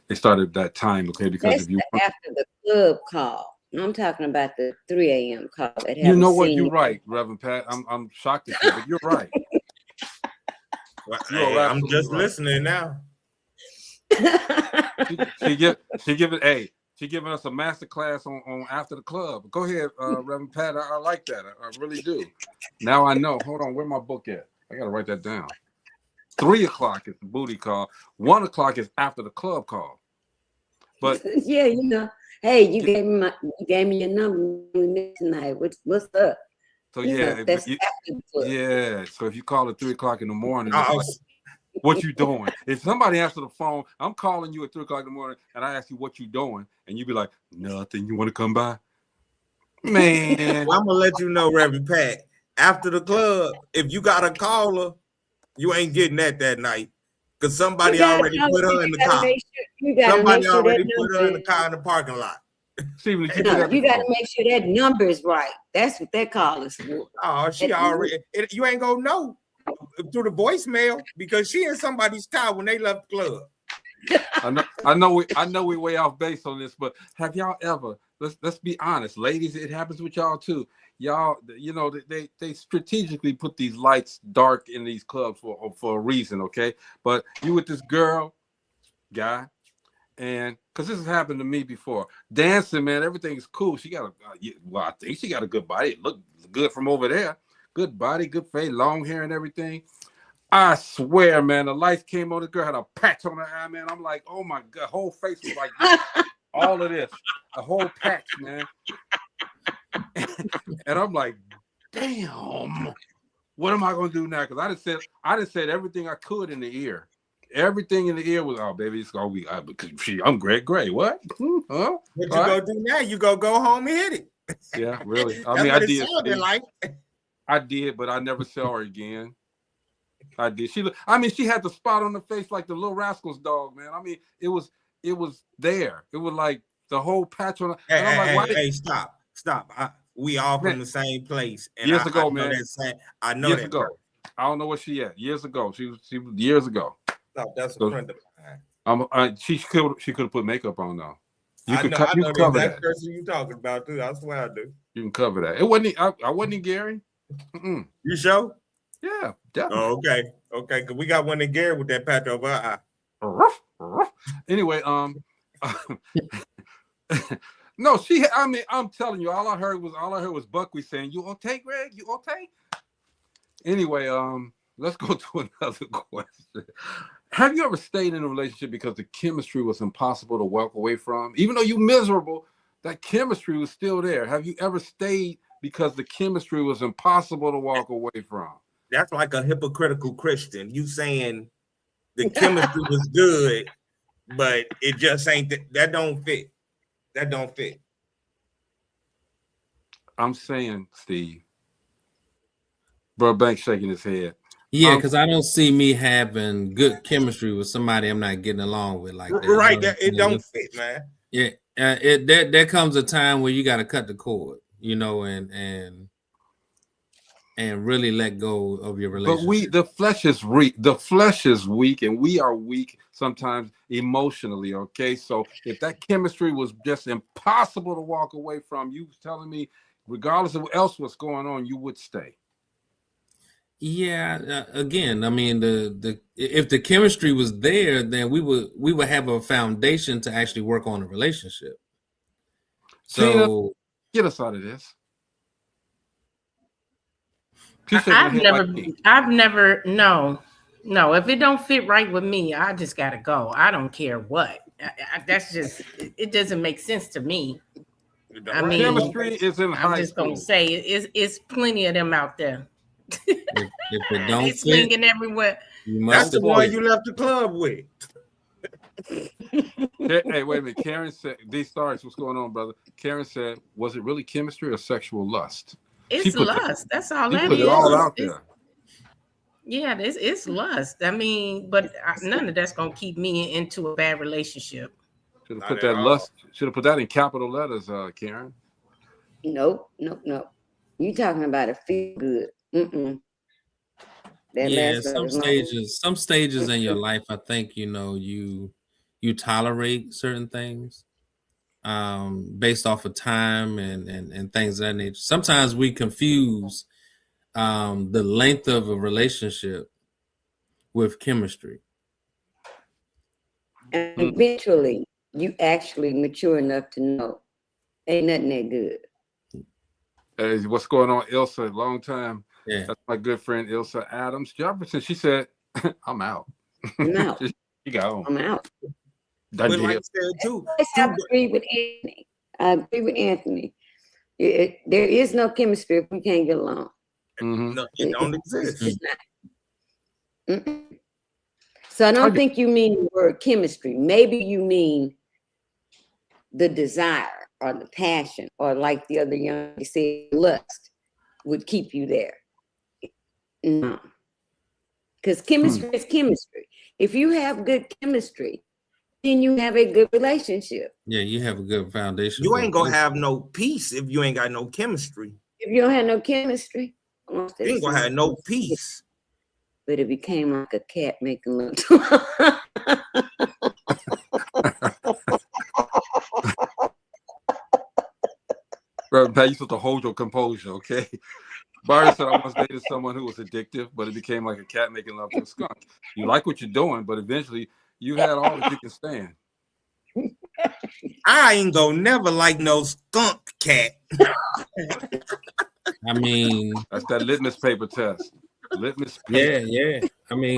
They started that time, okay? Because that's after the club call. I'm talking about the 3 a.m. call. You know what? You're right, Reverend Pat. I'm shocked at you, but you're right. Hey, I'm just listening now. She giving us a master class on after the club. Go ahead, Reverend Pat. I like that. I really do. Now I know. Hold on, where my book at? I gotta write that down. 3 o'clock is the booty call. 1 o'clock is after the club call. But yeah, you know, hey, you gave me your number tonight. What's up? So yeah, so if you call at 3 o'clock in the morning, it's like, what you doing? If somebody answers the phone, I'm calling you at 3 o'clock in the morning, and I ask you what you doing, and you be like, nothing. You want to come by? Man, well, I'm gonna let you know, Reverend Pat. After the club, if you got a caller, you ain't getting that night, because somebody already put her in the car. Somebody already put her in the car in the parking lot. You got to make sure that number is right. That's what that call is for. Oh, she already. You ain't gonna know through the voicemail because she in somebody's car when they left the club. I know we way off base on this, but have y'all ever? Let's be honest, ladies. It happens with y'all too. Y'all, you know, they strategically put these lights dark in these clubs for a reason, okay? But you with this guy. And because this has happened to me before, dancing, man, everything's cool. She got I think she got a good body. It looked good from over there. Good body, good face, long hair and everything. I swear, man, the lights came on. The girl had a patch on her eye, man. I'm like, oh my God, whole face was like this. All of this, a whole patch, man. And I'm like, damn, what am I gonna do now? Because I just said everything I could in the ear. Everything in the ear was, oh, baby, it's gonna be because I'm Greg Gray. What? Huh? What you gonna do now? You go home and hit it. Yeah, really. I mean, I did, but I never saw her again. I did. She had the spot on the face like the Little Rascals dog, man. I mean, it was there. It was like the whole patch on. Hey, stop. We all from the same place. And years ago, I know man. I know years that. Ago. I don't know where she at. Years ago. She was years ago. No, that's a friend of mine. She could have put makeup on though. I know the exact person you talking about too. I swear I do. You can cover that. It wasn't. I wasn't Gary. Mm-mm. You sure? Yeah, definitely. Oh, okay. Cause we got one in Gary with that patch over our eye. Anyway, no, I'm telling you, all I heard was Buckwheat saying, "You okay, Greg? You okay?" Anyway, let's go to another question. Have you ever stayed in a relationship because the chemistry was impossible to walk away from? Even though you're miserable, that chemistry was still there. Have you ever stayed because the chemistry was impossible to walk away from? That's like a hypocritical Christian. You saying the chemistry was good, but it just ain't that don't fit. That don't fit. I'm saying, Steve, Bro Banks shaking his head. Yeah, because I don't see me having good chemistry with somebody I'm not getting along with like that. Right, You know, it don't fit, man. Yeah, there comes a time where you got to cut the cord, you know, and really let go of your relationship. But the flesh is weak. The flesh is weak, and we are weak sometimes emotionally. Okay, so if that chemistry was just impossible to walk away from, you telling me, regardless of what else was going on, you would stay. Yeah, again, I mean, the if the chemistry was there, then we would have a foundation to actually work on a relationship. So Tina, get us out of this. No, if it don't fit right with me, I just gotta go. I don't care what. That's just, it doesn't make sense to me. I mean, chemistry is in high I'm just school. gonna say it's plenty of them out there. if it don't they swinging everywhere. That's the one you left the club with. Hey, wait a minute. Karen said, "These stars, what's going on, brother?" Karen said, "Was it really chemistry or sexual lust?" It's lust. That's all that is. Put it all out there. Yeah, it's lust. I mean, but none of that's gonna keep me into a bad relationship. Should have put that lust. Should have put that in capital letters, Karen. Nope. You talking about a feel good? Yeah, some stages in your life, I think, you know, you tolerate certain things based off of time and things of that nature. Sometimes we confuse the length of a relationship with chemistry. And eventually, you actually mature enough to know ain't nothing that good. Hey, what's going on, Ilsa? Long time. Yeah, that's my good friend Ilsa Adams Jefferson. She said, "I'm out." I'm out. You go. I'm out. But like I said too, I agree with Anthony. There is no chemistry if we can't get along. No, it don't exist. It's not. So I don't think you mean the word chemistry. Maybe you mean the desire or the passion, or like the other young lady said, lust would keep you there. No. Because chemistry is chemistry. If you have good chemistry, then you have a good relationship. Yeah, you have a good foundation. You ain't gonna have no peace if you ain't got no chemistry. If you don't have no chemistry, you ain't gonna have no peace. But it became like a cat making love. Right, Pat, you supposed to hold your composure, okay? Byron said, "I once dated someone who was addictive, but it became like a cat making love to a skunk." You like what you're doing, but eventually you had all that you can stand. I ain't gonna never like no skunk cat. I mean, that's that litmus paper test. Litmus paper. Yeah. I mean,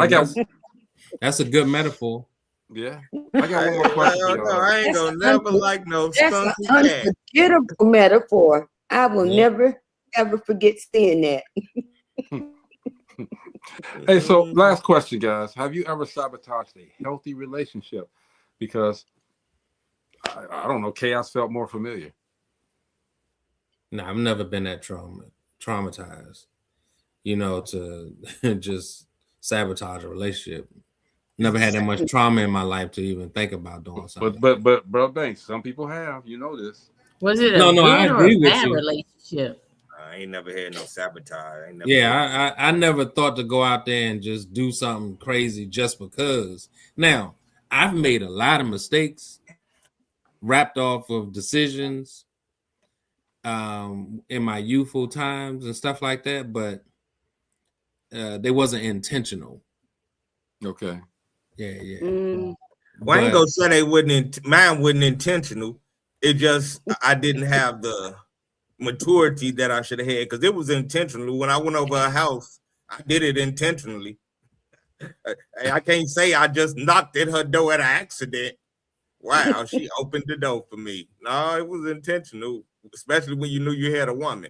that's a good metaphor. Yeah. I got one more question. I ain't gonna never like no skunk cat. That's an unforgettable metaphor. I will never, ever forget seeing that. Hey, so last question, guys. Have you ever sabotaged a healthy relationship? Because I don't know, chaos felt more familiar. No, I've never been that traumatized, you know, to just sabotage a relationship. Never had that much trauma in my life to even think about doing something. But bro, Banks, some people have. You know this. Was it I agree with you. Relationship? I ain't never had no sabotage. I never thought to go out there and just do something crazy just because. Now, I've made a lot of mistakes, wrapped off of decisions in my youthful times and stuff like that, but they wasn't intentional. Okay. Yeah. Well, I ain't gonna say mine wasn't intentional. It just I didn't have the maturity that I should have had, because it was intentional. When I went over her house, I did it intentionally. I can't say I just knocked at her door at an accident. Wow, she opened the door for me. No, it was intentional, especially when you knew you had a woman.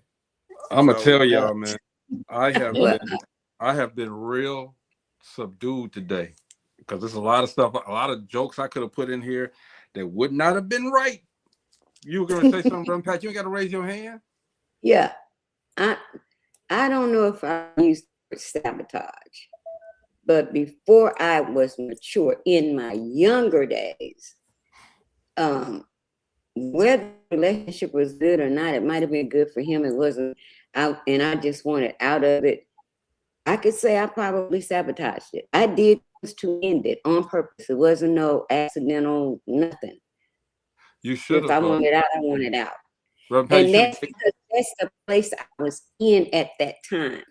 I'm gonna tell y'all, man, I have been real subdued today, because there's a lot of stuff, a lot of jokes I could have put in here that would not have been right. You were gonna say something, Brother Pat? You ain't got to raise your hand. Yeah, I don't know if I use sabotage. But before I was mature in my younger days, whether the relationship was good or not, it might have been good for him. It wasn't out, and I just wanted out of it. I could say I probably sabotaged it. I did this to end it on purpose. It wasn't no accidental nothing. You should have. If I want it out, I want it out. Reverend Pat, And that's because that's the place I was in at that time.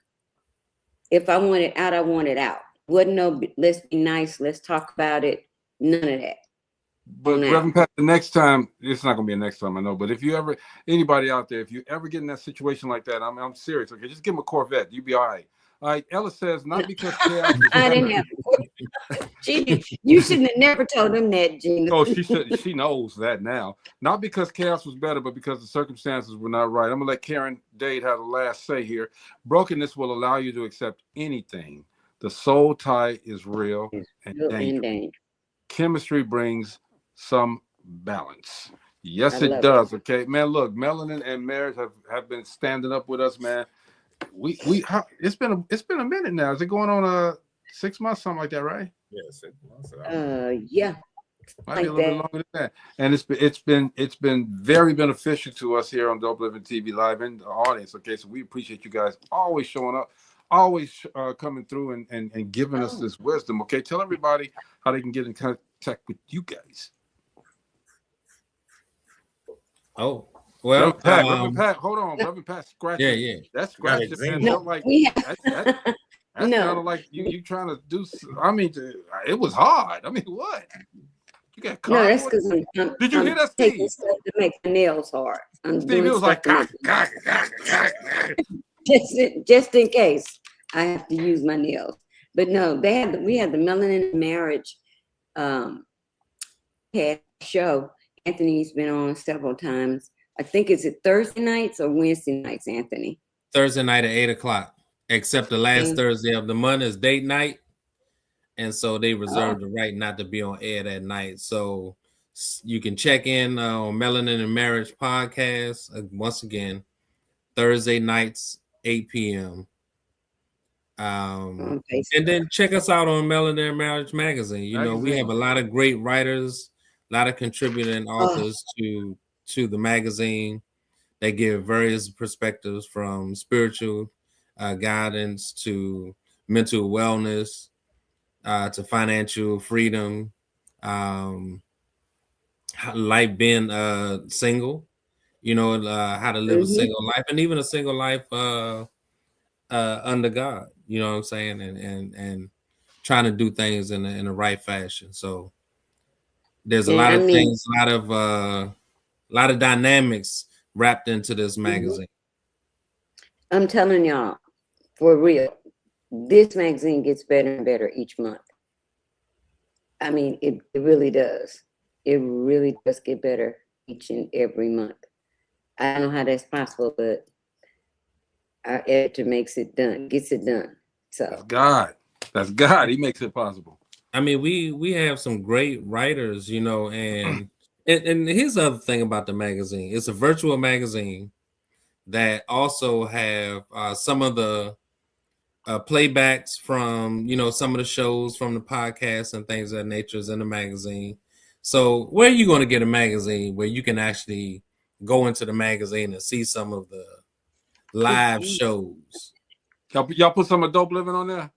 If I want it out, I want it out. Wasn't no, let's be nice, let's talk about it. None of that. But Reverend Pat, the next time, it's not gonna be a next time, I know. But if you ever, anybody out there, if you ever get in that situation like that, I'm serious. Okay, just give him a Corvette, you'll be all right. All right, Ella says not because chaos. I didn't have. You shouldn't have never told him that, Gina. Oh, she should. She knows that now. Not because chaos was better, but because the circumstances were not right. I'm gonna let Karen Dade have the last say here. Brokenness will allow you to accept anything. The soul tie is real and dangerous. Chemistry brings some balance. Yes, it does. Okay, man. Look, Melanin and Marriage have been standing up with us, man. It's been a minute now. Is it going on 6 months, something like that, right? Yeah, 6 months. Yeah. Might be a little bit longer than that. And it's been very beneficial to us here on Dope Living TV Live and the audience. Okay, so we appreciate you guys always showing up, always coming through and giving us this wisdom. Okay, tell everybody how they can get in contact with you guys. Oh, well, Reverend Pat, hold on, Reverend Pat, scratch it. Yeah. That's scratching, man. No, Like that sounded like you trying to do. I mean, it was hard. I mean, what? You got caught. No, that's because Did you hear that, taking Steve? stuff to make the nails hard. Steve, it was like just in case I have to use my nails. But no, we had the Melanin Marriage show. Anthony's been on several times. I think is it Thursday nights or Wednesday nights, Anthony? Thursday night at 8:00. Except the last Thursday of the month is date night, and so they reserve the right not to be on air that night. So you can check in on Melanin and Marriage podcast once again Thursday nights 8 p.m. And then check us out on Melanin and Marriage magazine. You know, we have a lot of great writers, a lot of contributing authors to the magazine. They give various perspectives from spiritual guidance to mental wellness to financial freedom, life being single, you know, how to live a single life, and even a single life under God, you know what I'm saying, and trying to do things in the right fashion. So there's a lot of things, a lot of dynamics wrapped into this magazine. I'm telling y'all, for real, this magazine gets better and better each month. I mean, it really does. It really does get better each and every month. I don't know how that's possible, but our editor gets it done. So that's God. He makes it possible. I mean, we have some great writers, you know, and here's the other thing about the magazine. It's a virtual magazine that also have some of the playbacks from, you know, some of the shows from the podcast and things of that nature is in the magazine. So where are you going to get a magazine where you can actually go into the magazine and see some of the live shows? Y'all put some of Dope Living on there?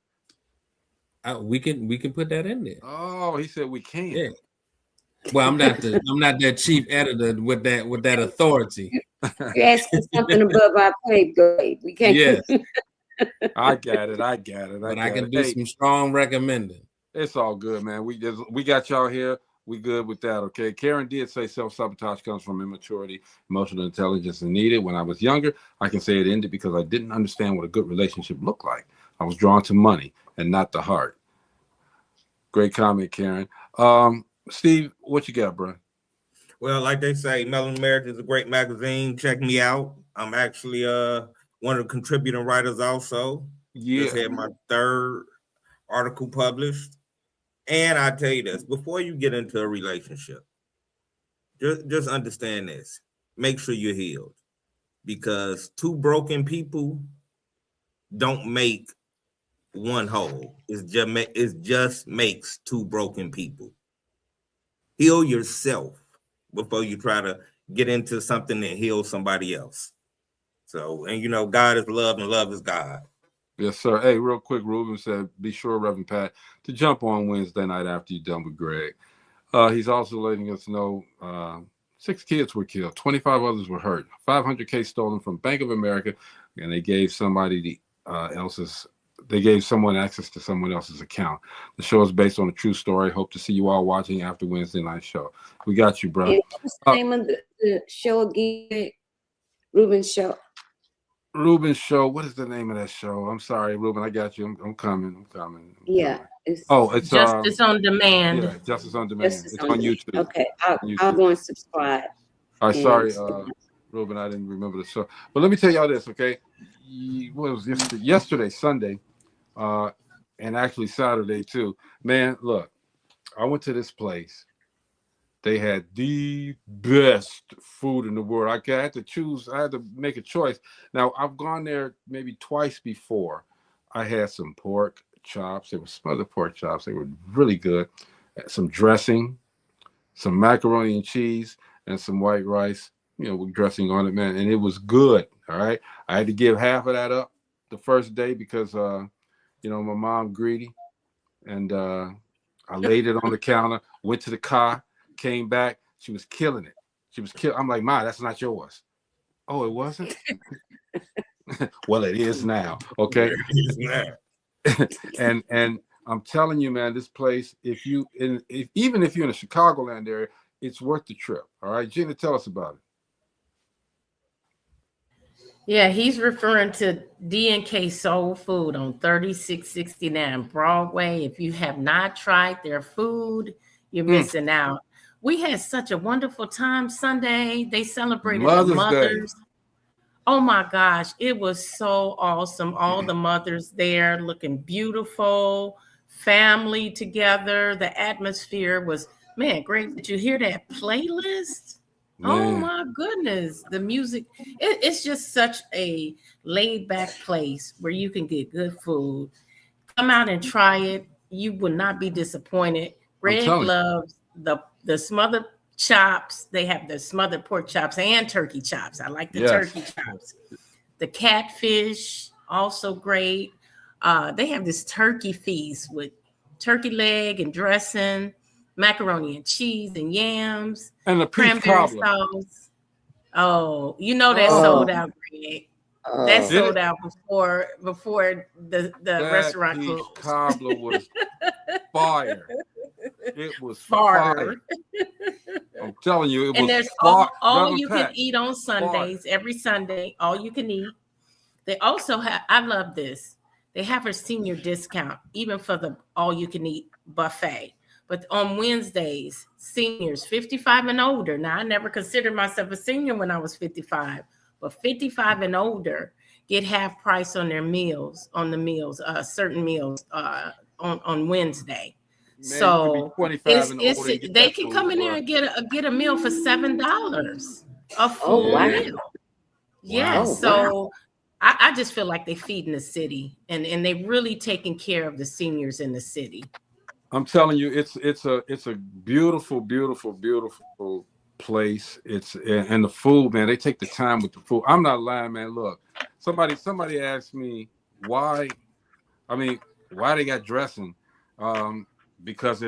We can put that in there. Oh, he said we can. Yeah. Well, I'm not that chief editor with that authority. You're asking something above our pay grade. We can't. Yes. I got it. But I can do some strong recommending. It's all good, man. We got y'all here. We good with that, okay? Karen did say self-sabotage comes from immaturity. Emotional intelligence is needed. When I was younger, I can say it ended because I didn't understand what a good relationship looked like. I was drawn to money and not the heart. Great comment, Karen. Steve, what you got, bro? Well, like they say, Melanin Marriage is a great magazine. Check me out. I'm actually one of the contributing writers also. Yeah. Just had my 3rd article published. And I tell you this, before you get into a relationship, just understand this. Make sure you're healed. Because 2 broken people don't make one whole. It just makes two broken people. Heal yourself before you try to get into something that heals somebody else. So, and you know, God is love and love is God. Yes, sir. Hey, real quick, Ruben said, be sure, Reverend Pat, to jump on Wednesday night after you're done with Greg. He's also letting us know 6 kids were killed, 25 others were hurt, 500K stolen from Bank of America, and they gave somebody they gave someone access to someone else's account. The show is based on a true story. Hope to see you all watching after Wednesday night show. We got you, bro. What's the name of the show again? Ruben's show. Ruben's show. What is the name of that show? I'm sorry, Ruben. I got you. I'm coming. Yeah. It's Justice on Demand. Yeah, Justice on Demand. It's on YouTube. Okay, I'll go and subscribe. All right, sorry, Ruben, I didn't remember the show. But let me tell y'all this, okay? What was yesterday, Sunday, and actually Saturday too. Man, look, I went to this place. They had the best food in the world. I had to choose. I had to make a choice. Now, I've gone there maybe twice before. I had some pork chops. They were smothered pork chops. They were really good. Some dressing, some macaroni and cheese, and some white rice, you know, with dressing on it, man. And it was good, all right? I had to give half of that up the first day because, you know, my mom greedy. And I laid it on the counter, went to the car, came back. She was killing it. I'm like, Ma, that's not yours. Oh, it wasn't? Well, it is now, okay? It is now. and I'm telling you, man, this place, even if you're in the Chicagoland area, it's worth the trip. All right, Gina, tell us about it. Yeah, he's referring to D&K Soul Food on 3669 Broadway. If you have not tried their food, you're missing out. We had such a wonderful time Sunday. They celebrated the mothers. Day. Oh my gosh, it was so awesome. All the mothers there looking beautiful, family together. The atmosphere was, man, great. Did you hear that playlist? Man. Oh my goodness. The music, it's just such a laid back place where you can get good food. Come out and try it. You will not be disappointed. Greg loves the smothered chops. They have the smothered pork chops and turkey chops. I like the turkey chops. The catfish, also great. They have this turkey feast with turkey leg and dressing, macaroni and cheese and yams, and the cranberry sauce. Oh, you know that sold out, Greg. That sold out before the restaurant closed. Cobbler was fire. It was fire. I'm telling you, it was. And there's all you can eat on Sundays. Every Sunday, all you can eat. They also have. I love this. They have a senior discount, even for the all you can eat buffet. But on Wednesdays, seniors 55 and older. Now, I never considered myself a senior when I was 55, but 55 and older get half price on their meals, certain meals on Wednesday. Man, so they can come in there and get a meal for $7, a full meal. Yeah, so I just feel like they feed in the city, and they really taking care of the seniors in the city. I'm telling you, it's a beautiful, beautiful, beautiful place. And the food, man, they take the time with the food. I'm not lying, man. Look, somebody asked me why they got dressing. Because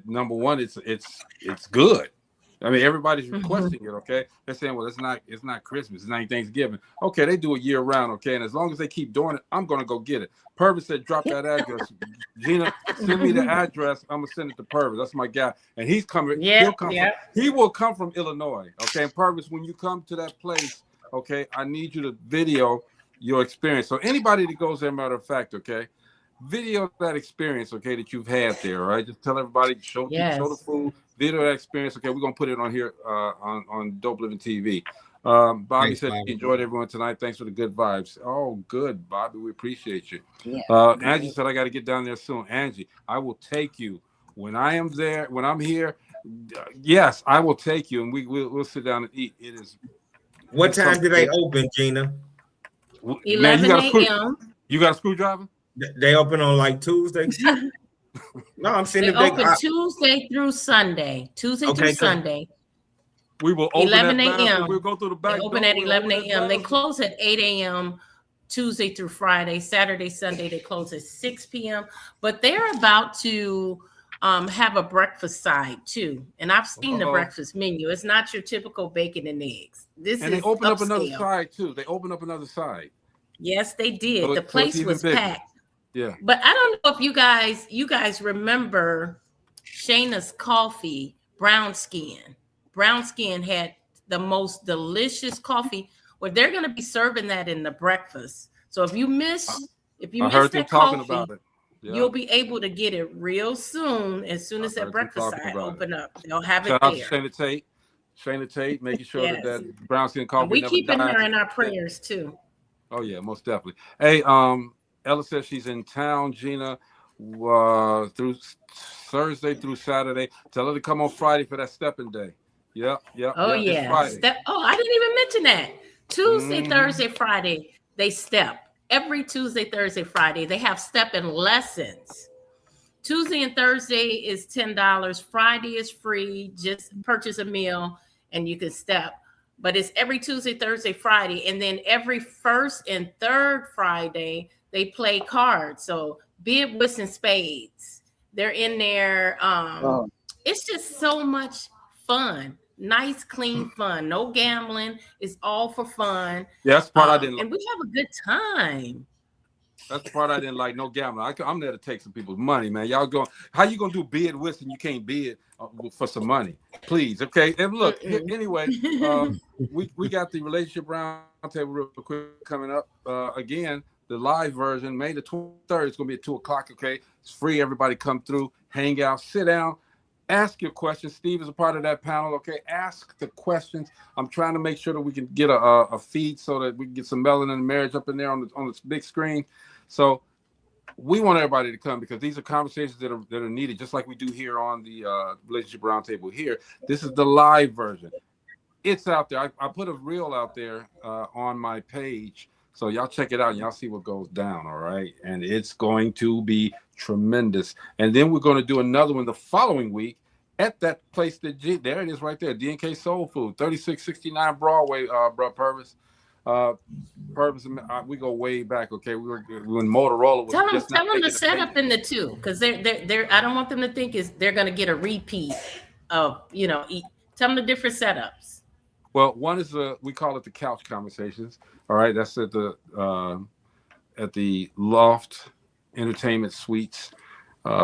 number one, it's good. I mean, everybody's requesting it. Okay, they're saying, well, it's not Christmas, it's not Thanksgiving. Okay, they do it year round. Okay, and as long as they keep doing it, I'm gonna go get it. Purvis said, drop that address. Gina, send me the address. I'm gonna send it to Purvis. That's my guy, and he's coming. He will come from Illinois. Okay, and Purvis, when you come to that place, okay, I need you to video your experience. So anybody that goes there, matter of fact, okay. Video that experience, okay, that you've had there, all right? Just tell everybody, show the food, video that experience, okay? We're gonna put it on here on Dope Living TV. Bobby said he enjoyed everyone tonight. Thanks for the good vibes. Oh, good, Bobby, we appreciate you. Yeah. Angie said I got to get down there soon. Angie, I will take you when I am there. When I'm here, yes, I will take you, and we'll sit down and eat. It is. What time do they open, Gina? 11 a.m. You got a screwdriver? They open on like Tuesday. No, I'm saying They if they open Tuesday through Sunday. Tuesday through Okay, 'cause- Sunday. We will open 11 at 9. a.m. We'll go through the back They open door. at We'll 11 open a.m. They 12. close at 8 a.m. Tuesday through Friday. Saturday, Sunday, they close at 6 p.m. But they're about to have a breakfast side too. And I've seen the breakfast menu. It's not your typical bacon and eggs. This And is they open up another upscale. side too. They open up another side. Yes, they did. So The place was bigger. packed. Yeah. But I don't know if you guys remember Shayna's coffee, Brown Skin. Brown Skin had the most delicious coffee. Well, they're going to be serving that in the breakfast. So if you miss that coffee, you'll be able to get it real soon. As soon as that breakfast side open up, they'll have it there. Shout out to Shayna Tate, making sure Yes. that brown skin coffee. And we never keeping dies. her in our prayers too. Oh yeah, most definitely. Hey, Ella says she's in town, Gina, through Thursday through Saturday. Tell her to come on Friday for that stepping day. Yep. Oh yeah. yeah. I didn't even mention that. Tuesday, Thursday, Friday, they step. Every Tuesday, Thursday, Friday, they have stepping lessons. Tuesday and Thursday is $10. Friday is free. Just purchase a meal and you can step. But it's every Tuesday, Thursday, Friday. And then every first and third Friday, they play cards. So bid, whist, and spades. They're in there. It's just so much fun. Nice, clean fun. No gambling. It's all for fun. Yeah, that's the part I didn't like. And we have a good time. That's the part I didn't like. No gambling. I'm there to take some people's money, man. Y'all going? How you gonna do bid whist and you can't bid for some money? Please, okay. And look, anyway, we got the Relationship Roundtable real quick coming up again. The live version, May the 23rd. It's gonna be at 2:00. Okay, it's free. Everybody come through, hang out, sit down. Ask your questions. Steve is a part of that panel. Okay, ask the questions. I'm trying to make sure that we can get a feed so that we can get some Melanin and Marriage up in there on the big screen. So we want everybody to come because these are conversations that are needed, just like we do here on the Relationship Roundtable here. This is the live version. It's out there. I put a reel out there on my page. So y'all check it out and y'all see what goes down, all right? And it's going to be tremendous. And then we're going to do another one the following week at that place that there it is right there, D&K Soul Food, 3669 Broadway, bro, Purvis. We go way back, okay? We were when Motorola was Tell just them to set up in the two, because they're I don't want them to think they're going to get a repeat of, tell them the different setups. Well, one is we call it the couch conversations. All right, that's at the Loft Entertainment Suites.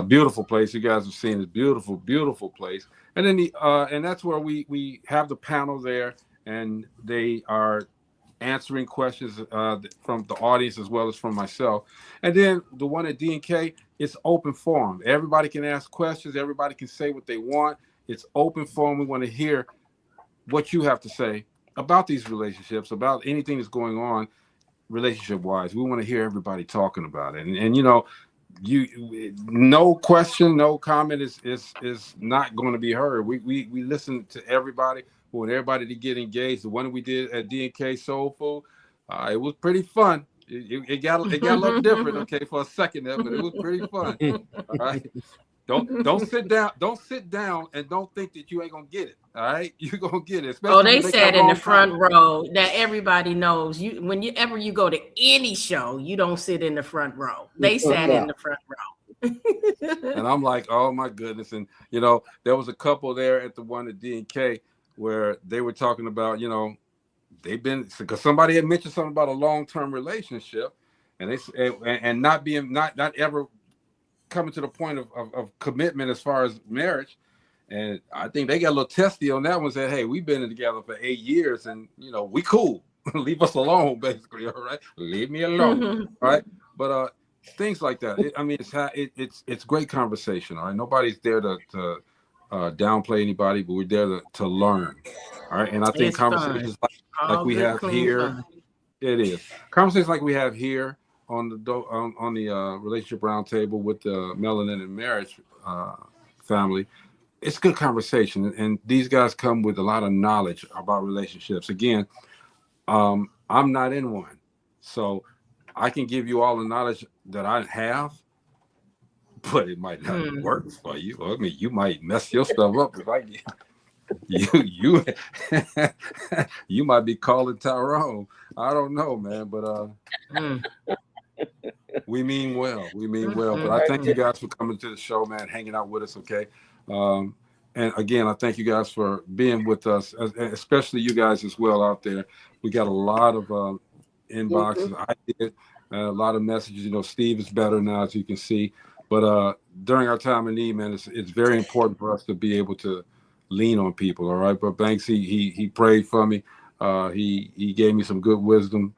Beautiful place. You guys have seen this beautiful, beautiful place. And then and that's where we have the panel there, and they are answering questions from the audience as well as from myself. And then the one at D&K, it's open forum. Everybody can ask questions. Everybody can say what they want. It's open forum. We want to hear what you have to say about these relationships, about anything that's going on relationship-wise. We want to hear everybody talking about it. And no question, no comment is not going to be heard. We listen to everybody. We want everybody to get engaged. The one we did at D&K Soul Food, it was pretty fun. It got a little different, okay, for a second there, but it was pretty fun. All right. Don't sit down. Don't sit down and don't think that you ain't gonna get it. All right, you're gonna get it. They sat in the front row. That everybody knows. Whenever you go to any show, you don't sit in the front row. They sat in the front row. And I'm like, oh my goodness. And there was a couple there at the one at D&K where they were talking about, they've been, because somebody had mentioned something about a long-term relationship, and not ever coming to the point of commitment as far as marriage. And I think they got a little testy on that one. Said, hey, we've been together for 8 years and we cool. Leave us alone, basically. All right, leave me alone. All right. But things like that. It's great conversation. All right, nobody's there to downplay anybody, but we're there to learn. All right, and I think conversations like we have here, it is conversations like we have here on the Relationship Roundtable with the Melanin and Marriage family. It's good conversation, and these guys come with a lot of knowledge about relationships. Again, I'm not in one, so I can give you all the knowledge that I have, but it might not work for you. I mean, you might mess your stuff up if I get you you might be calling Tyrone. I don't know, man, but we mean well. We mean well. But I thank you guys for coming to the show, man, hanging out with us, okay? And again, I thank you guys for being with us, especially you guys as well out there. We got a lot of inboxes. I did a lot of messages. You know, Steve is better now, as you can see. But during our time of need, man, it's very important for us to be able to lean on people, all right? But Banks, he prayed for me. He gave me some good wisdom.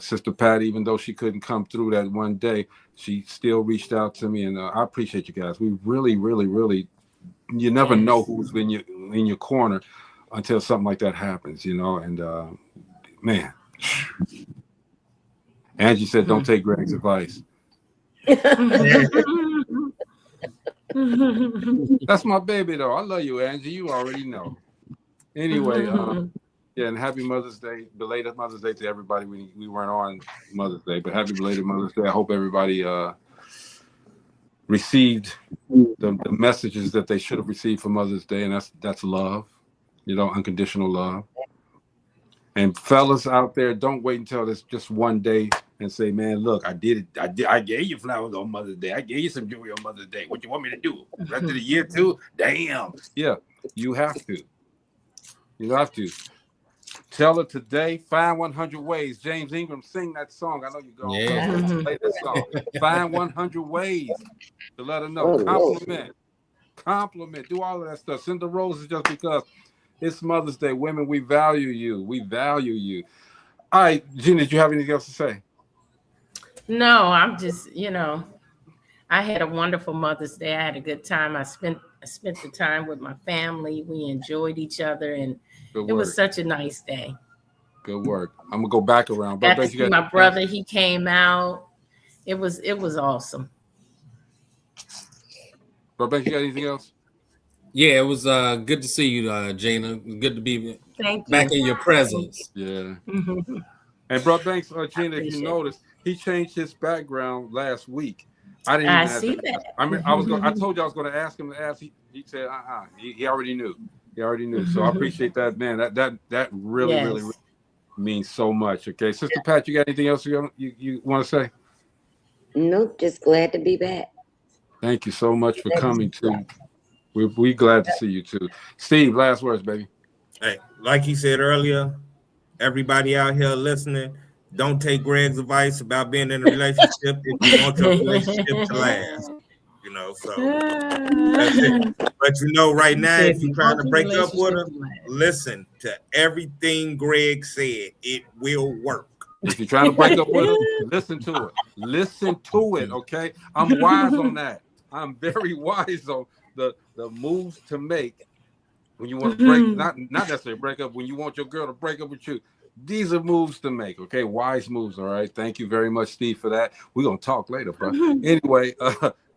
Sister Pat, even though she couldn't come through that one day, she still reached out to me, and I appreciate you guys. We really, really, really, you never know who's in your corner until something like that happens, you know. And man, Angie said, "Don't take Greg's advice." That's my baby, though. I love you, Angie. You already know. Anyway, yeah, and happy Mother's Day, belated Mother's Day to everybody. We weren't on Mother's Day, but happy belated Mother's Day. I hope everybody received the messages that they should have received for Mother's Day, and that's love, you know, unconditional love. And fellas out there, don't wait until it's just one day and say, "Man, look, I did it. I gave you flowers on Mother's Day. I gave you some jewelry on Mother's Day. What you want me to do? Rest of the year too? Damn." Yeah, you have to. You have to. Tell her today. Find 100 ways. James Ingram, sing that song. I know you're going to play that song. Find 100 ways to let her know. Compliment. Do all of that stuff. Send the roses just because it's Mother's Day. Women, we value you. We value you. All right, Gina, did you have anything else to say? No, I'm just, you know, I had a wonderful Mother's Day. I had a good time. I spent the time with my family. We enjoyed each other, and it was such a nice day. Good work. I'm gonna go back around. Got to see my brother. He came out. It was awesome. Rebecca, you got anything else? Yeah, it was good to see you, Gina. Good to be back in your presence. Yeah. And Bro Banks, Gina, if you noticed, he changed his background last week. I didn't even see that. I mean, I told you I was going to ask him to ask. He said, he already knew. He already knew. So I appreciate that, man. That really, really means so much. Okay, Sister Pat, you got anything else you want to say? Nope, just glad to be back. Thank you so much for coming too. We glad to see you too. Steve, last words, baby. Hey, like he said earlier, everybody out here listening, don't take Greg's advice about being in a relationship if you want your relationship to last. You know, so that's it. But you know, right now, if you're trying to break up with her, listen to everything Greg said. It will work. If you're trying to break up with her, listen to it. Listen to it, okay? I'm wise on that. I'm very wise on the moves to make when you want to break, not necessarily break up, when you want your girl to break up with you. These are moves to make, okay? Wise moves, all right? Thank you very much, Steve, for that. We're going to talk later, bro. Anyway,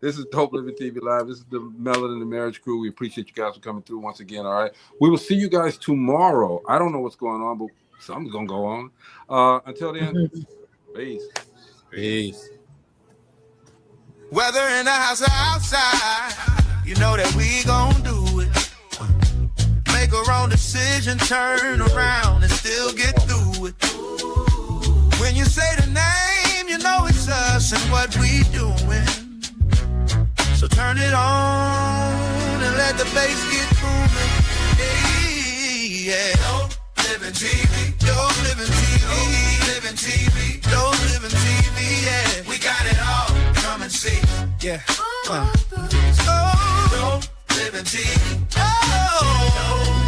this is Dope Living TV Live. This is the Melon and the Marriage Crew. We appreciate you guys for coming through once again, all right? We will see you guys tomorrow. I don't know what's going on, but something's going to go on. Until then, peace. Peace. Whether in the house or outside, you know that we gon' do it. Make a wrong decision, turn around and still get through it. When you say the name, you know it's us and what we doing. So turn it on and let the bass get booming. Hey, yeah. Dope Living TV, Dope Living TV, Dope Living TV, Dope Living TV, yeah. We got it all. Come and see, yeah. Dope Living TV, oh.